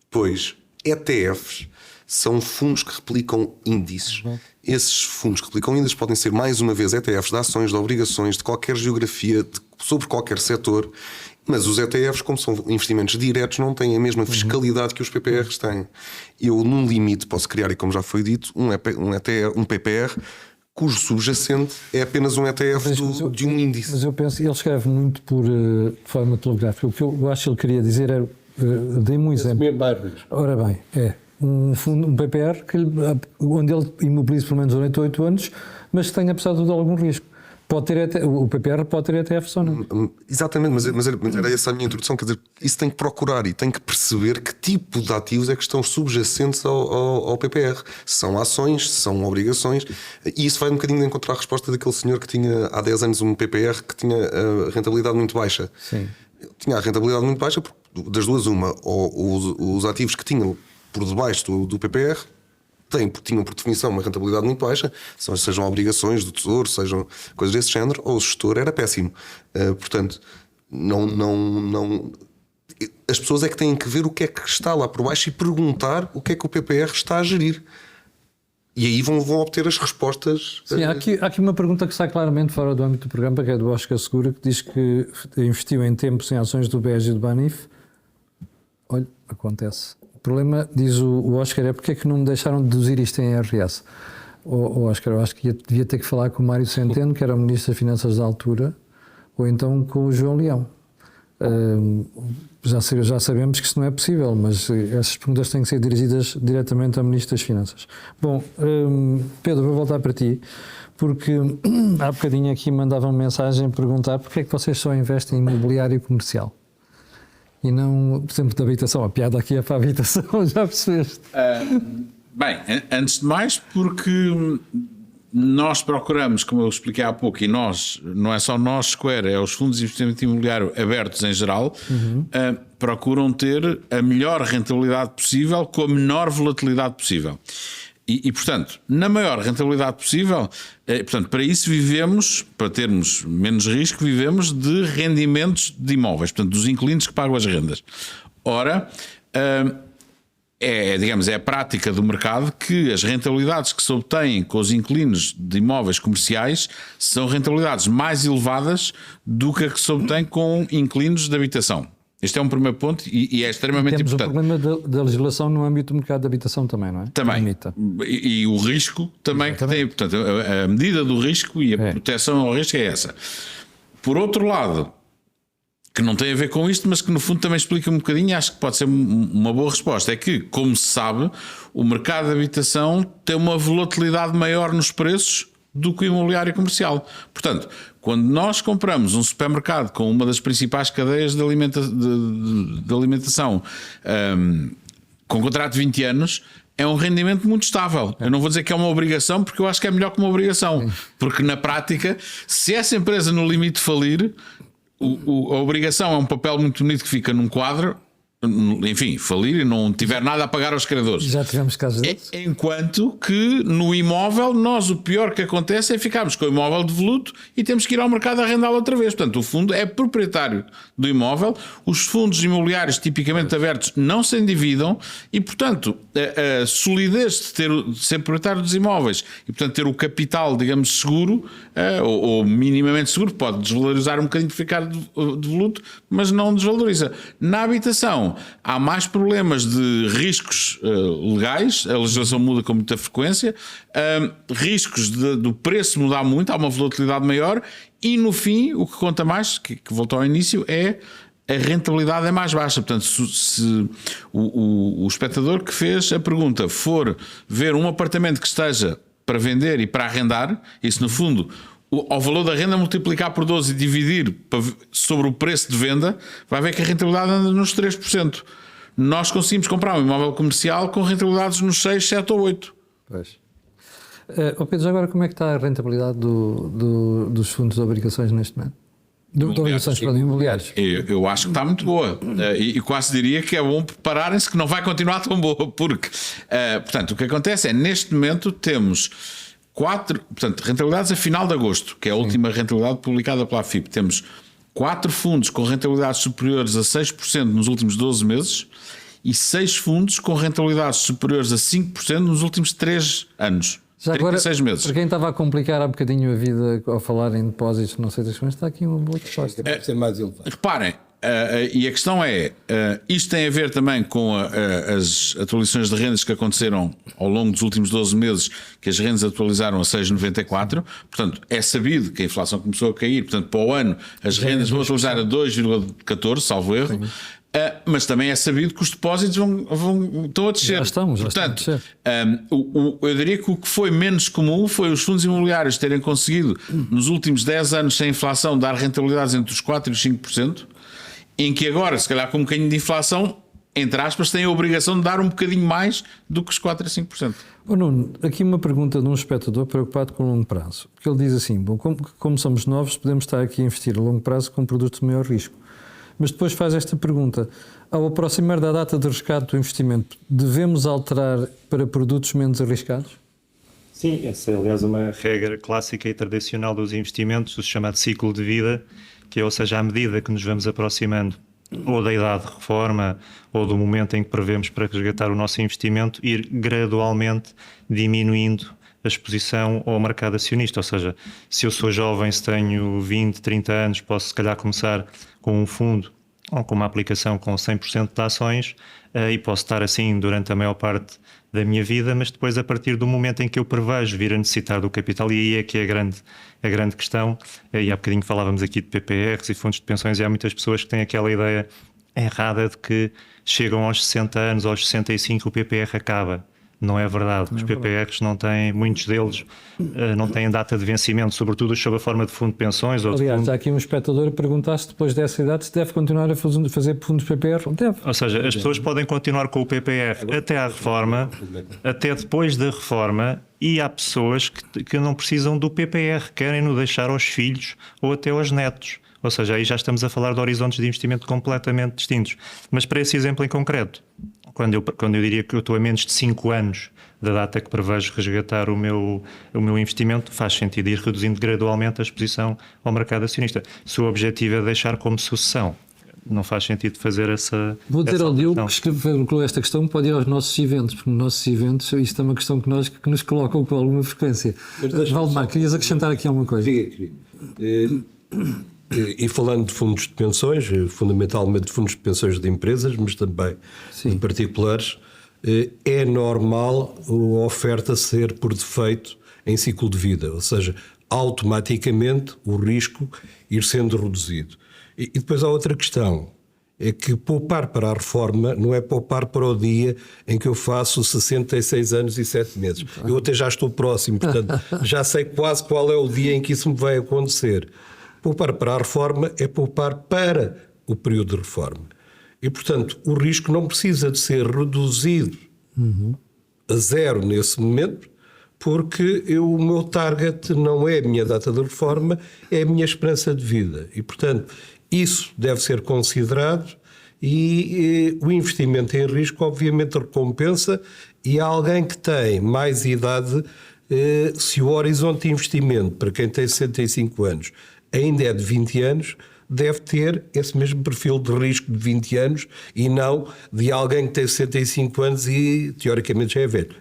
Pois, ETFs são fundos que replicam índices. Esses fundos que replicam índices podem ser, mais uma vez, ETFs de ações, de obrigações, de qualquer geografia, sobre qualquer setor. Mas os ETFs, como são investimentos diretos, não têm a mesma fiscalidade que os PPRs têm. Eu, num limite, posso criar, e como já foi dito, um PPR cujo subjacente é apenas um ETF de um índice. Mas eu penso, ele escreve muito por forma telegráfica. O que eu acho que ele queria dizer era, dê-me um exemplo. Ora bem, um fundo, um PPR, onde ele imobiliza pelo menos durante 8 anos, mas que tenha, apesar de tudo, algum risco. O PPR pode ter ETFs ou não? Exatamente, mas era essa a minha introdução. Quer dizer, isso tem que procurar e tem que perceber que tipo de ativos é que estão subjacentes ao PPR. Se são ações, se são obrigações. E isso vai um bocadinho de encontrar a resposta daquele senhor que tinha há 10 anos um PPR que tinha a rentabilidade muito baixa. Sim. Tinha a rentabilidade muito baixa, porque das duas, uma, ou os ativos que tinham por debaixo do PPR tinham por definição uma rentabilidade muito baixa, sejam obrigações do tesouro, sejam coisas desse género, ou o gestor era péssimo. Portanto, as pessoas é que têm que ver o que é que está lá por baixo e perguntar o que é que o PPR está a gerir. E aí vão obter as respostas. Sim, há aqui uma pergunta que sai claramente fora do âmbito do programa, que é do Oscar Segura, que diz que investiu em tempos em ações do BES e do Banif. Olha, acontece. O problema, diz o Oscar, é porque é que não me deixaram deduzir isto em IRS. Oscar, eu acho que devia ter que falar com o Mário Centeno, que era o Ministro das Finanças da altura, ou então com o João Leão. Já sabemos que isso não é possível, mas essas perguntas têm que ser dirigidas diretamente ao Ministro das Finanças. Bom, Pedro, vou voltar para ti, porque há bocadinho aqui mandavam mensagem a perguntar porque é que vocês só investem em imobiliário comercial e não, por exemplo, da habitação. A piada aqui é para a habitação, já percebeste? Bem, antes de mais, porque nós procuramos, como eu expliquei há pouco, e nós, não é só nós, Square, é os fundos de investimento imobiliário abertos em geral, procuram ter a melhor rentabilidade possível com a menor volatilidade possível. E portanto, na maior rentabilidade possível, portanto, para isso vivemos, para termos menos risco, vivemos de rendimentos de imóveis, portanto, dos inquilinos que pagam as rendas. Ora, digamos, é a prática do mercado que as rentabilidades que se obtêm com os inquilinos de imóveis comerciais são rentabilidades mais elevadas do que a que se obtém com inquilinos de habitação. Este é um primeiro ponto e é extremamente importante. Temos o problema da legislação no âmbito do mercado de habitação também, não é? Também. E o risco também que tem. Portanto, a medida do risco e a proteção ao risco é essa. Por outro lado, que não tem a ver com isto, mas que no fundo também explica um bocadinho, acho que pode ser uma boa resposta, é que, como se sabe, o mercado de habitação tem uma volatilidade maior nos preços do que o imobiliário comercial. Portanto, quando nós compramos um supermercado com uma das principais cadeias de alimentação com contrato de 20 anos, é um rendimento muito estável. Eu não vou dizer que é uma obrigação, porque eu acho que é melhor que uma obrigação. Porque na prática, se essa empresa no limite de falir, a obrigação é um papel muito bonito que fica num quadro, enfim, falir e não tiver nada a pagar aos credores. Já tivemos casos desses. Enquanto que no imóvel, nós o pior que acontece é ficarmos com o imóvel devoluto e temos que ir ao mercado arrendá-lo outra vez. Portanto, o fundo é proprietário do imóvel, os fundos imobiliários tipicamente abertos não se endividam e, portanto, a solidez de ser proprietário dos imóveis e, portanto, ter o capital, digamos, seguro ou minimamente seguro, pode desvalorizar um bocadinho por ficar devoluto, mas não desvaloriza. Na habitação, então há mais problemas de riscos legais, a legislação muda com muita frequência, riscos do preço mudar muito, há uma volatilidade maior e no fim o que conta mais, que voltou ao início, é a rentabilidade é mais baixa. Portanto, se o espectador que fez a pergunta for ver um apartamento que esteja para vender e para arrendar, isso no fundo, ao valor da renda multiplicar por 12 e dividir sobre o preço de venda, vai ver que a rentabilidade anda nos 3%. Nós conseguimos comprar um imóvel comercial com rentabilidades nos 6, 7 ou 8. Pois. Pedro, agora como é que está a rentabilidade dos fundos de obrigações neste momento? De obrigações para imobiliários? Eu acho que está muito boa e quase diria que é bom prepararem-se que não vai continuar tão boa, porque, portanto, o que acontece é, neste momento temos 4, portanto, rentabilidades a final de agosto, que é a última rentabilidade publicada pela AFIP. Temos 4 fundos com rentabilidades superiores a 6% nos últimos 12 meses e 6 fundos com rentabilidades superiores a 5% nos últimos 3 anos. Já agora, 36 meses. para quem estava a complicar há bocadinho a vida ao falar em depósitos, não sei das coisas, está aqui uma boa resposta. Deve ser mais elevado. Reparem, e a questão é, isto tem a ver também com as atualizações de rendas que aconteceram ao longo dos últimos 12 meses, que as rendas atualizaram a 6,94, portanto é sabido que a inflação começou a cair, portanto para o ano as rendas vão atualizar a 2,14, salvo erro. Mas também é sabido que os depósitos estão a descer. Já estão a descer. Eu diria que o que foi menos comum foi os fundos imobiliários terem conseguido, nos últimos 10 anos sem inflação, dar rentabilidades entre os 4% e os 5%, em que agora, se calhar com um bocadinho de inflação, entre aspas, têm a obrigação de dar um bocadinho mais do que os 4% a 5%. Nuno, aqui uma pergunta de um espectador preocupado com o longo prazo. Porque ele diz assim, bom, como somos novos, podemos estar aqui a investir a longo prazo com produtos de maior risco. Mas depois faz esta pergunta: ao aproximar da data de resgate do investimento, devemos alterar para produtos menos arriscados? Sim, essa é aliás uma regra clássica e tradicional dos investimentos, o chamado ciclo de vida, que é, ou seja, à medida que nos vamos aproximando ou da idade de reforma ou do momento em que prevemos para resgatar o nosso investimento, ir gradualmente diminuindo a exposição ao mercado acionista. Ou seja, se eu sou jovem, se tenho 20, 30 anos, posso se calhar começar com um fundo ou com uma aplicação com 100% de ações e posso estar assim durante a maior parte da minha vida, mas depois, a partir do momento em que eu prevejo vir a necessitar do capital, e aí é que é a grande questão, e há bocadinho falávamos aqui de PPRs e fundos de pensões, e há muitas pessoas que têm aquela ideia errada de que chegam aos 60 anos, aos 65, o PPR acaba. Não é verdade. Os PPRs não têm, muitos deles não têm data de vencimento, sobretudo sob a forma de fundo de pensões. Ou aliás, há aqui um espectador a perguntar se depois dessa idade se deve continuar a fazer fundos PPR. Deve. Ou seja, as pessoas podem continuar com o PPR até à reforma, até depois da reforma, e há pessoas que não precisam do PPR, querem-no deixar aos filhos ou até aos netos. Ou seja, aí já estamos a falar de horizontes de investimento completamente distintos. Mas para esse exemplo em concreto, quando eu diria que eu estou a menos de 5 anos da data que prevejo resgatar o meu investimento, faz sentido ir reduzindo gradualmente a exposição ao mercado acionista. Se o objetivo é deixar como sucessão, não faz sentido fazer essa. Vou dizer ao Diogo que escreveu esta questão, pode ir aos nossos eventos, porque nos nossos eventos isto é uma questão que nos colocam com alguma frequência. Valdemar, querias acrescentar aqui alguma coisa? Diga, querido. E falando de fundos de pensões, fundamentalmente fundos de pensões de empresas, mas também de particulares, é normal a oferta ser por defeito em ciclo de vida, ou seja, automaticamente o risco ir sendo reduzido. E depois há outra questão, é que poupar para a reforma não é poupar para o dia em que eu faço 66 anos e 7 meses. Eu até já estou próximo, portanto já sei quase qual é o dia em que isso me vai acontecer. Poupar para a reforma é poupar para o período de reforma. E, portanto, o risco não precisa de ser reduzido a zero nesse momento, porque o meu target não é a minha data de reforma, é a minha esperança de vida. E, portanto, isso deve ser considerado e o investimento em risco, obviamente, recompensa, e há alguém que tem mais idade, se o horizonte de investimento para quem tem 65 anos ainda é de 20 anos, deve ter esse mesmo perfil de risco de 20 anos e não de alguém que tem 65 anos e teoricamente já é velho.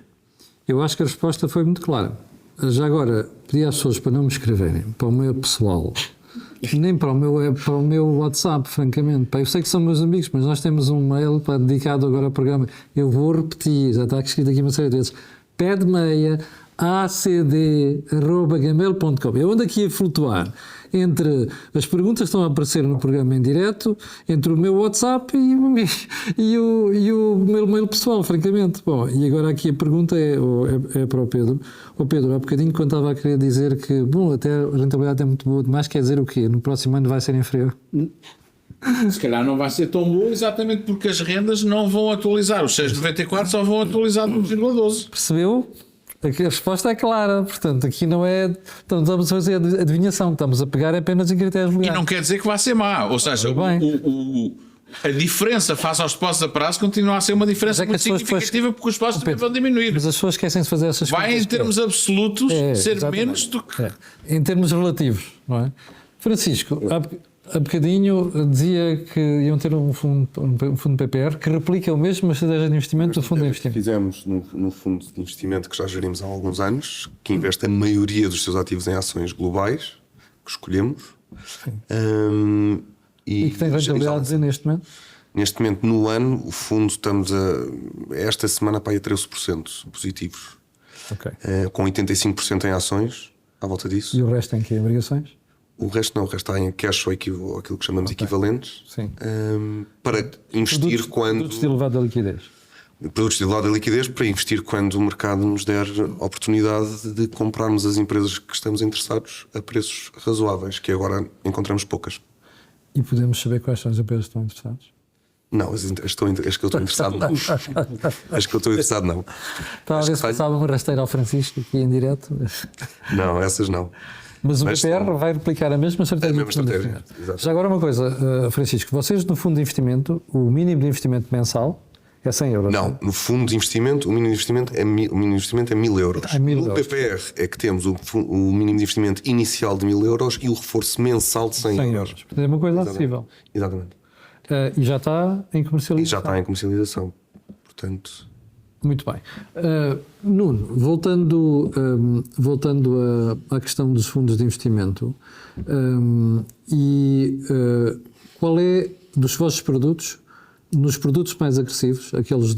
Eu acho que a resposta foi muito clara. Já agora, pedi às pessoas para não me escreverem para o meu pessoal Nem para o meu, é para o meu WhatsApp, francamente. Pá, eu sei que são meus amigos, mas nós temos um mail dedicado agora ao programa. Eu vou repetir, já está escrito aqui uma série de vezes. Pedmeia acd@gmail.com. Eu ando aqui a flutuar entre as perguntas que estão a aparecer no programa em direto, entre o meu WhatsApp e o meu mail pessoal, francamente. Bom, e agora aqui a pergunta é para o Pedro. O Pedro, há bocadinho, quando estava a querer dizer que, bom, até a rentabilidade é muito boa demais, quer dizer o quê? No próximo ano vai ser inferior? Se calhar não vai ser tão bom, exatamente porque as rendas não vão atualizar. Os 6,94 só vão atualizar no 1,12. Percebeu? Aqui a resposta é clara, portanto, aqui não é. Estamos a fazer adivinhação, estamos a pegar apenas em critérios E legais. não quer dizer que vai ser má. Ou seja, a diferença face aos depósitos a prazo continua a ser uma diferença Mas é que muito as pessoas significativa porque os depósitos também vão diminuir. Mas as pessoas esquecem de fazer essas Vai contas. em termos absolutos ser exatamente. menos do que. Em termos relativos, não é? Francisco, há bocadinho dizia que iam ter um fundo PPR que replica o mesmo, mas estratégia de investimento do fundo de investimento. Fizemos no fundo de investimento que já gerimos há alguns anos, que investe a maioria dos seus ativos em ações globais, que escolhemos. E que tem rentabilidade neste momento? Neste momento, no ano, o fundo estamos esta semana para aí a 13% positivos, Ok. com 85% em ações, à volta disso. E o resto em que? Obrigações? O resto não, o resto está em cash ou aquilo que chamamos de equivalentes, Sim. para investir Produtos de elevada liquidez. Produtos de elevada liquidez para investir quando o mercado nos der oportunidade de comprarmos as empresas que estamos interessados a preços razoáveis, que agora encontramos poucas. E podemos saber quais são as empresas que estão interessadas? Não, as que eu estou interessado não. As que eu estou interessado não. Estava a ver se passava uma rasteira ao Francisco aqui em direto. Não, essas não. Mas o Mas BPR não. vai replicar a mesma estratégia. A mesma do fundo de estratégia, investimento. exato. Já agora uma coisa, Francisco, vocês no fundo de investimento, o mínimo de investimento mensal é 100 euros. Não, no fundo de investimento, o mínimo de investimento é 1.000 euros. É 1.000 No euros. PPR é que temos o mínimo de investimento inicial de 1.000 euros e o reforço mensal de 100 euros. É uma coisa Exatamente. acessível. Exatamente. E já está em comercialização. E já está em comercialização. Portanto, Muito bem. Nuno, voltando à questão dos fundos de investimento, qual é dos vossos produtos, nos produtos mais agressivos, aqueles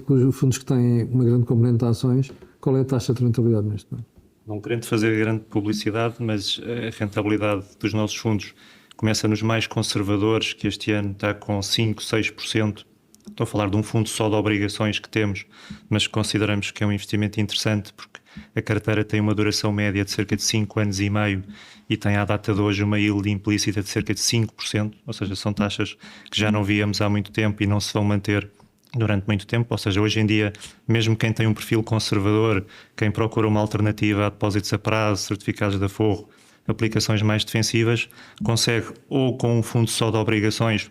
cujos fundos que têm uma grande componente de ações, qual é a taxa de rentabilidade neste momento? Não querendo fazer grande publicidade, mas a rentabilidade dos nossos fundos começa nos mais conservadores, que este ano está com 5%, 6%. Estou a falar de um fundo só de obrigações que temos, mas consideramos que é um investimento interessante porque a carteira tem uma duração média de cerca de 5 anos e meio e tem à data de hoje uma yield implícita de cerca de 5%, ou seja, são taxas que já não víamos há muito tempo e não se vão manter durante muito tempo, ou seja, hoje em dia, mesmo quem tem um perfil conservador, quem procura uma alternativa a depósitos a prazo, certificados de aforro, aplicações mais defensivas, consegue ou com um fundo só de obrigações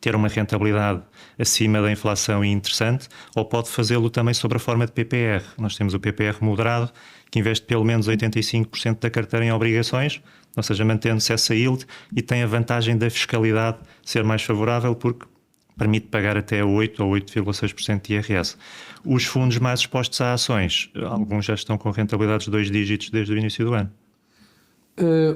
ter uma rentabilidade acima da inflação e interessante, ou pode fazê-lo também sob a forma de PPR. Nós temos o PPR moderado, que investe pelo menos 85% da carteira em obrigações, ou seja, mantendo-se essa yield, e tem a vantagem da fiscalidade ser mais favorável, porque permite pagar até 8 ou 8,6% de IRS. Os fundos mais expostos a ações, alguns já estão com rentabilidades de 2 dígitos desde o início do ano.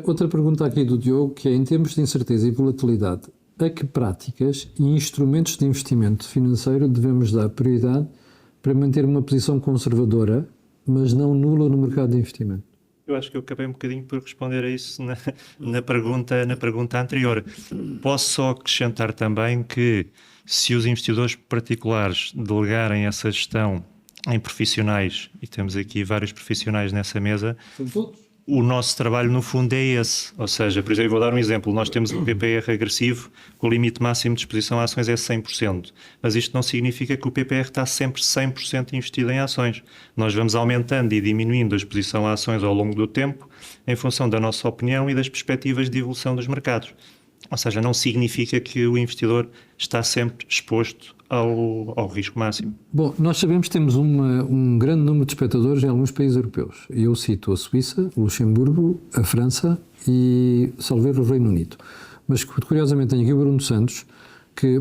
Outra pergunta aqui do Diogo, que é, em termos de incerteza e volatilidade, a que práticas e instrumentos de investimento financeiro devemos dar prioridade para manter uma posição conservadora, mas não nula no mercado de investimento? Eu acho que eu acabei um bocadinho por responder a isso na pergunta anterior. Posso só acrescentar também que, se os investidores particulares delegarem essa gestão em profissionais, e temos aqui vários profissionais nessa mesa, São todos? o nosso trabalho no fundo é esse. Ou seja, por exemplo, vou dar um exemplo. Nós temos um PPR agressivo, o limite máximo de exposição a ações é 100%. Mas isto não significa que o PPR está sempre 100% investido em ações. Nós vamos aumentando e diminuindo a exposição a ações ao longo do tempo, em função da nossa opinião e das perspectivas de evolução dos mercados. Ou seja, não significa que o investidor está sempre exposto ao risco máximo. Bom, nós sabemos que temos um grande número de espectadores em alguns países europeus. Eu cito a Suíça, o Luxemburgo, a França e, salvo erro, o Reino Unido. Mas, curiosamente, tenho aqui o Bruno Santos,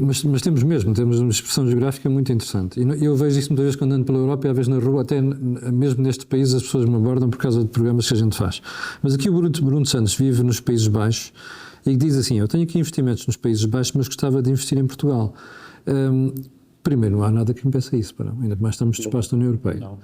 mas temos uma expressão geográfica muito interessante. E eu vejo isso muitas vezes quando ando pela Europa e às vezes na rua, até mesmo neste país as pessoas me abordam por causa de programas que a gente faz. Mas aqui o Bruno Santos vive nos Países Baixos e diz assim, eu tenho aqui investimentos nos Países Baixos, mas gostava de investir em Portugal. Primeiro, não há nada que impeça isso, ainda mais estamos dispostos à União Europeia. Não.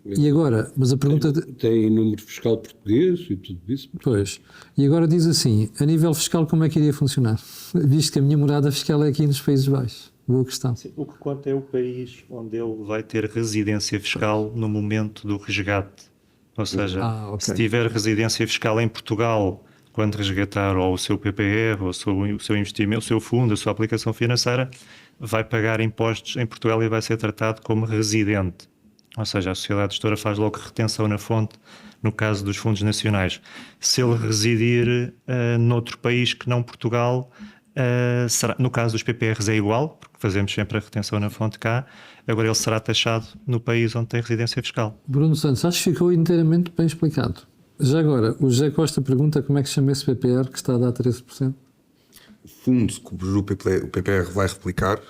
E agora, mas a pergunta... Tem número fiscal português e tudo isso. Pois. E agora diz assim, a nível fiscal como é que iria funcionar? Visto que a minha morada fiscal é aqui nos Países Baixos. Boa questão. Sim, o que conta é o país onde ele vai ter residência fiscal no momento do resgate. Ou seja, se tiver residência fiscal em Portugal, quando resgatar ou o seu PPR, ou o seu investimento, o seu fundo, a sua aplicação financeira, vai pagar impostos em Portugal e vai ser tratado como residente. Ou seja, a sociedade gestora faz logo retenção na fonte, no caso dos fundos nacionais. Se ele residir noutro país que não Portugal, será, no caso dos PPRs é igual, porque fazemos sempre a retenção na fonte cá, agora ele será taxado no país onde tem residência fiscal. Bruno Santos, acho que ficou inteiramente bem explicado. Já agora, o José Costa pergunta como é que se chama esse PPR que está a dar 13%? O fundo que o PPR vai replicar,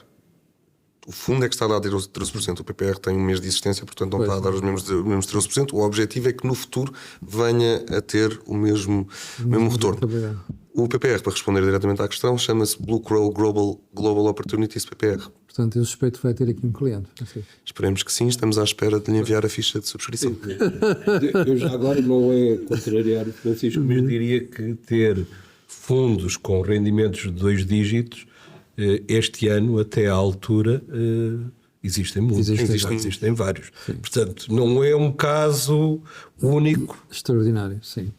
o fundo é que está a dar 13%. O PPR tem um mês de existência, portanto não está a dar os mesmos 13%. O objetivo é que no futuro venha a ter o mesmo retorno. O PPR, para responder diretamente à questão, chama-se Blue Crow Global Opportunities PPR. Portanto, eu suspeito que vai ter aqui um cliente. Assim. Esperemos que sim, estamos à espera de lhe enviar a ficha de subscrição. Eu já agora não é contrariar o Francisco, mas diria que ter fundos com rendimentos de 2 dígitos, este ano, até à altura, existem muitos, existem vários. Sim. Portanto, não é um caso único. Extraordinário, sim.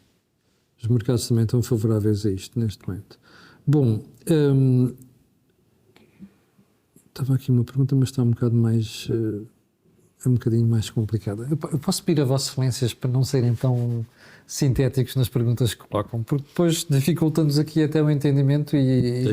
Os mercados também estão favoráveis a isto, neste momento. Bom, estava aqui uma pergunta, mas está um bocado mais... é um bocadinho mais complicada. Eu posso pedir a Vossas Excelências para não serem tão sintéticos nas perguntas que colocam, porque depois dificulta-nos aqui até o entendimento e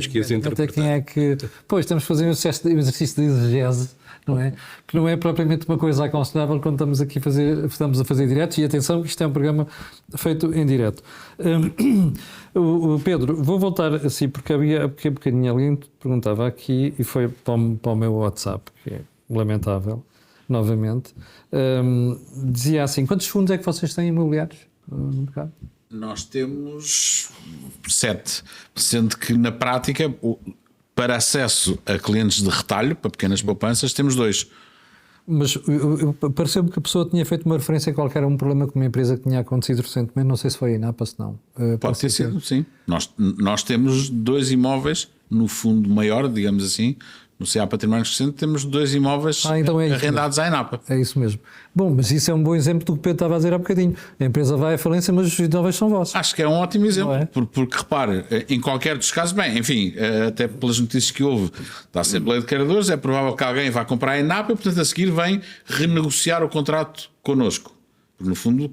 até quem é que... Pois, temos que fazer um exercício de exegese, não é? Que não é propriamente uma coisa aconselhável quando estamos a fazer diretos, e atenção que isto é um programa feito em direto. Pedro, vou voltar assim, porque havia um bocadinho alguém que perguntava aqui, e foi para o meu WhatsApp, que é lamentável, novamente, dizia assim, quantos fundos é que vocês têm imobiliários no mercado? Nós temos 7, sendo que na prática, para acesso a clientes de retalho, para pequenas poupanças, temos 2. Mas pareceu-me que a pessoa tinha feito uma referência qualquer a um problema com uma empresa que tinha acontecido recentemente, não sei se foi a INAPA, se não. Pode ter sido, sim. Nós temos 2 imóveis no fundo maior, digamos assim, no CA Património Crescente, temos 2 imóveis então arrendados à INAPA. É isso mesmo. Bom, mas isso é um bom exemplo do que o Pedro estava a dizer há bocadinho. A empresa vai à falência, mas os imóveis são vossos. Acho que é um ótimo exemplo, É? porque repare, em qualquer dos casos, bem, enfim, até pelas notícias que houve da Assembleia de Credores, é provável que alguém vá comprar a INAPA e, portanto, a seguir vem renegociar o contrato connosco. No fundo,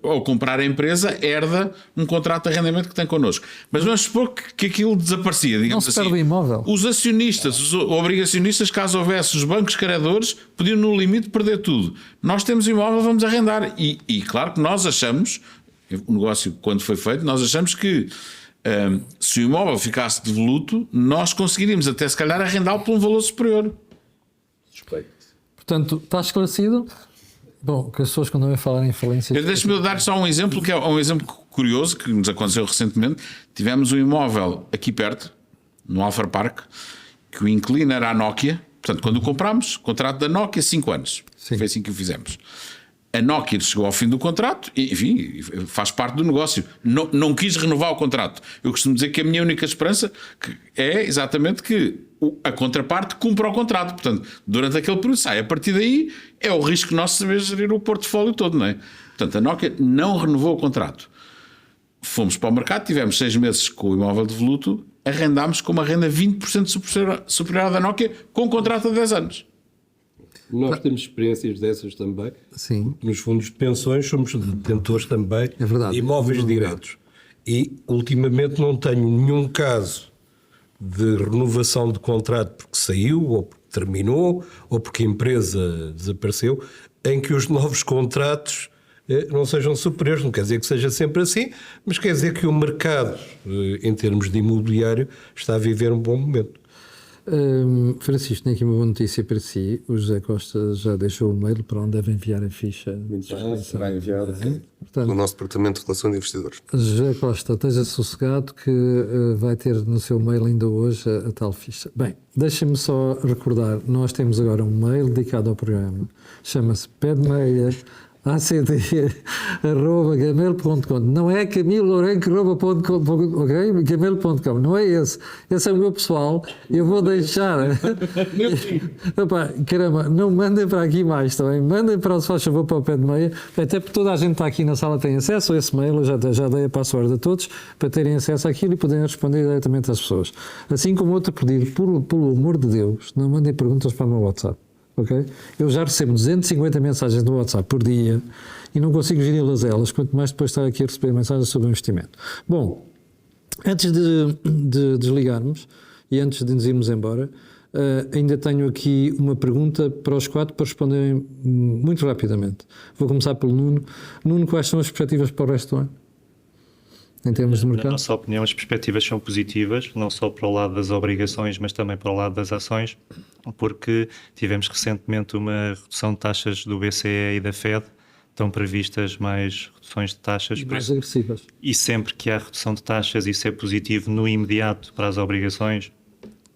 ao comprar a empresa, herda um contrato de arrendamento que tem connosco. Mas vamos supor que aquilo desaparecia, digamos Não se assim. perde o imóvel. Os acionistas, os obrigacionistas, caso houvesse os bancos credores, podiam no limite perder tudo. Nós temos o imóvel, vamos arrendar. E claro que nós achamos, o negócio quando foi feito, nós achamos que se o imóvel ficasse devoluto, nós conseguiríamos até se calhar arrendá-lo por um valor superior. Suspeito. Portanto, está esclarecido? Bom, que as pessoas quando me falarem em falência... Deixa-me dar só um exemplo, que é um exemplo curioso, que nos aconteceu recentemente. Tivemos um imóvel aqui perto, no Alpha Park, que o inquilino era a Nokia. Portanto, quando o comprámos, contrato da Nokia, 5 anos. Sim. Foi assim que o fizemos. A Nokia chegou ao fim do contrato e, enfim, faz parte do negócio. Não quis renovar o contrato. Eu costumo dizer que a minha única esperança é exatamente que a contraparte cumpra o contrato. Portanto, durante aquele período sai. A partir daí é o risco nosso saber gerir o portfólio todo, não é? Portanto, a Nokia não renovou o contrato. Fomos para o mercado, tivemos 6 meses com o imóvel devoluto, arrendámos com uma renda 20% superior à da Nokia, com um contrato de 10 anos. Nós temos experiências dessas também. Sim. Nos fundos de pensões somos detentores também É verdade. de imóveis diretos. E ultimamente não tenho nenhum caso de renovação de contrato porque saiu, ou porque terminou, ou porque a empresa desapareceu, em que os novos contratos não sejam superiores. Não quer dizer que seja sempre assim, mas quer dizer que o mercado, em termos de imobiliário, está a viver um bom momento. Francisco, tenho aqui uma boa notícia para si. O José Costa já deixou o mail para onde deve enviar a ficha. Será enviado. Portanto, No nosso Departamento de Relação de Investidores. José Costa, esteja sossegado que vai ter no seu mail ainda hoje a tal ficha. Bem, deixem-me só recordar, nós temos agora um mail dedicado ao programa, chama-se pedmeia.acd@gmail.com. Não é camilorenco@gmail.com, ok? Gmail.com, não é esse. Esse é o meu pessoal. Eu vou deixar. Opa, caramba, não mandem para aqui mais também. Mandem para o se faz favor para o Pé de Meia. Até porque toda a gente está aqui na sala tem acesso a esse mail. Eu já dei a password a todos para terem acesso àquilo e poderem responder diretamente às pessoas. Assim como outro pedido, pelo amor de Deus, não mandem perguntas para o meu WhatsApp. Okay? Eu já recebo 250 mensagens no WhatsApp por dia e não consigo geri-las elas, quanto mais depois estar aqui a receber mensagens sobre o investimento. Bom, antes de desligarmos e antes de nos irmos embora, ainda tenho aqui uma pergunta para os 4 para responderem muito rapidamente. Vou começar pelo Nuno. Nuno, quais são as perspectivas para o resto do ano? Em termos de mercado? Na nossa opinião, as perspectivas são positivas, não só para o lado das obrigações, mas também para o lado das ações, porque tivemos recentemente uma redução de taxas do BCE e da Fed, estão previstas mais reduções de taxas. Mais agressivas. E sempre que há redução de taxas, isso é positivo no imediato para as obrigações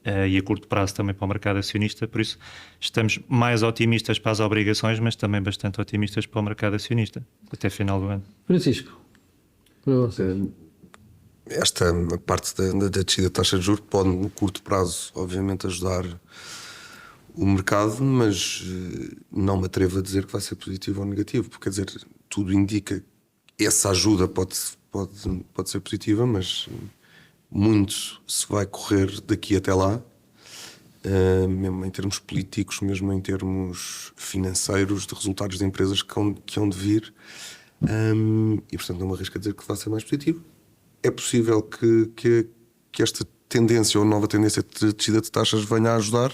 e a curto prazo também para o mercado acionista, por isso estamos mais otimistas para as obrigações, mas também bastante otimistas para o mercado acionista, até final do ano. Francisco, para você. Esta parte da descida da taxa de juros pode, no curto prazo, obviamente, ajudar o mercado, mas não me atrevo a dizer que vai ser positivo ou negativo, porque, quer dizer, tudo indica que essa ajuda pode ser positiva, mas muito se vai correr daqui até lá, mesmo em termos políticos, mesmo em termos financeiros, de resultados de empresas que hão de vir, e portanto não me arrisco a dizer que vai ser mais positivo. É possível que esta tendência ou nova tendência de descida de taxas venha a ajudar,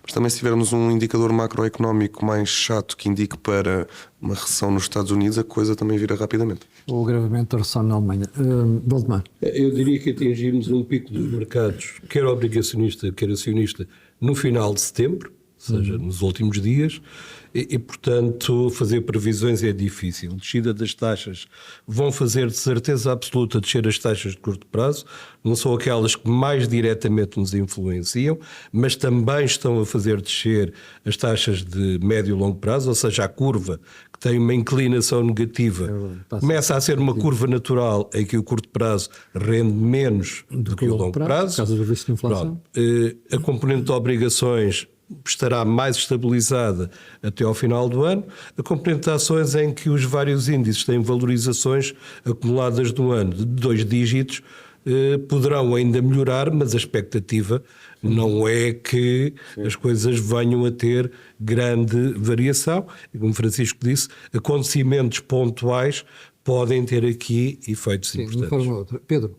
mas também se tivermos um indicador macroeconómico mais chato que indique para uma recessão nos Estados Unidos, a coisa também vira rapidamente. O agravamento da recessão na Alemanha. Valdemar. Eu diria que atingimos um pico dos mercados, quer obrigacionista, quer acionista, no final de setembro, ou seja, nos últimos dias, e, portanto, fazer previsões é difícil. Descida das taxas vão fazer de certeza absoluta descer as taxas de curto prazo, não são aquelas que mais diretamente nos influenciam, mas também estão a fazer descer as taxas de médio e longo prazo, ou seja, a curva que tem uma inclinação negativa começa a ser uma curva natural em que o curto prazo rende menos do que o longo prazo. Por causa do risco de inflação. A componente de obrigações estará mais estabilizada até ao final do ano. A componente de ações em que os vários índices têm valorizações acumuladas no ano de 2 dígitos poderão ainda melhorar, mas a expectativa não é que as coisas venham a ter grande variação. E como Francisco disse, acontecimentos pontuais podem ter aqui efeitos importantes. De forma ou outra. Pedro.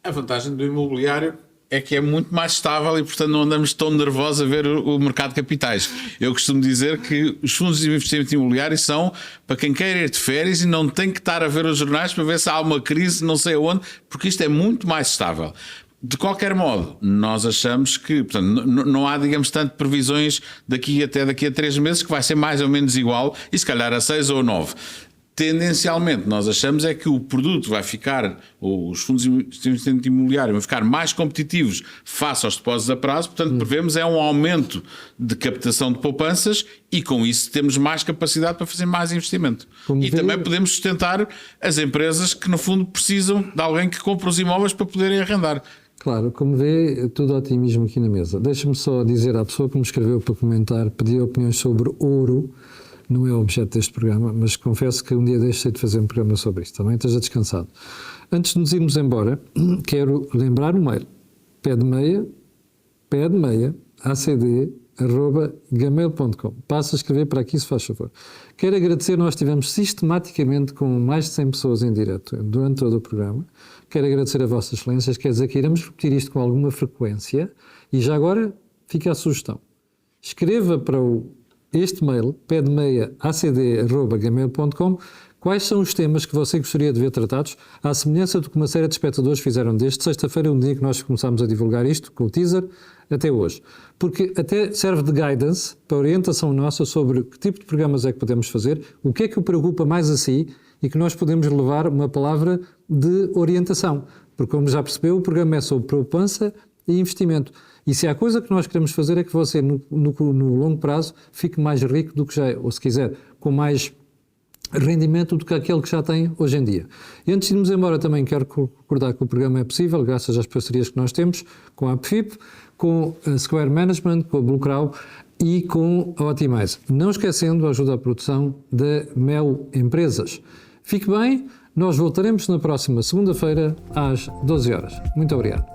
A vantagem do imobiliário é que é muito mais estável e, portanto, não andamos tão nervosos a ver o mercado de capitais. Eu costumo dizer que os fundos de investimento imobiliário são para quem quer ir de férias e não tem que estar a ver os jornais para ver se há uma crise não sei aonde, porque isto é muito mais estável. De qualquer modo, nós achamos que, portanto, não há, digamos, tanto previsões daqui a 3 meses, que vai ser mais ou menos igual, e se calhar a 6 ou 9. Tendencialmente, nós achamos é que o produto vai ficar, ou os fundos de investimento imobiliário vão ficar mais competitivos face aos depósitos a prazo, portanto, prevemos um aumento de captação de poupanças e com isso temos mais capacidade para fazer mais investimento. Também podemos sustentar as empresas que, no fundo, precisam de alguém que compre os imóveis para poderem arrendar. Claro, como vê, tudo otimismo aqui na mesa. Deixa-me só dizer à pessoa que me escreveu para comentar, pedir opiniões sobre ouro. Não é o objeto deste programa, mas confesso que um dia deixei de fazer um programa sobre isto. Também esteja descansado. Antes de nos irmos embora, quero lembrar o mail. pedmeia, acd@gmail.com. Passa a escrever para aqui, se faz favor. Quero agradecer, nós estivemos sistematicamente com mais de 100 pessoas em direto durante todo o programa. Quero agradecer a vossas excelências, quer dizer que iremos repetir isto com alguma frequência e já agora fica a sugestão. Escreva para este mail, pedmeia.acd@gmail.com, Quais são os temas que você gostaria de ver tratados, à semelhança do que uma série de espectadores fizeram desde sexta-feira, um dia que nós começámos a divulgar isto, com o teaser, até hoje. Porque até serve de guidance, para orientação nossa sobre que tipo de programas é que podemos fazer, o que é que o preocupa mais a si e que nós podemos levar uma palavra de orientação. Porque, como já percebeu, o programa é sobre poupança e investimento. E se há coisa que nós queremos fazer é que você, no longo prazo, fique mais rico do que já é, ou se quiser, com mais rendimento do que aquele que já tem hoje em dia. E antes de irmos embora, também quero recordar que o programa é possível graças às parcerias que nós temos com a AppFip, com a Square Management, com a Blue Crow e com a Otimize. Não esquecendo a ajuda à produção da Mel Empresas. Fique bem, nós voltaremos na próxima segunda-feira às 12 horas. Muito obrigado.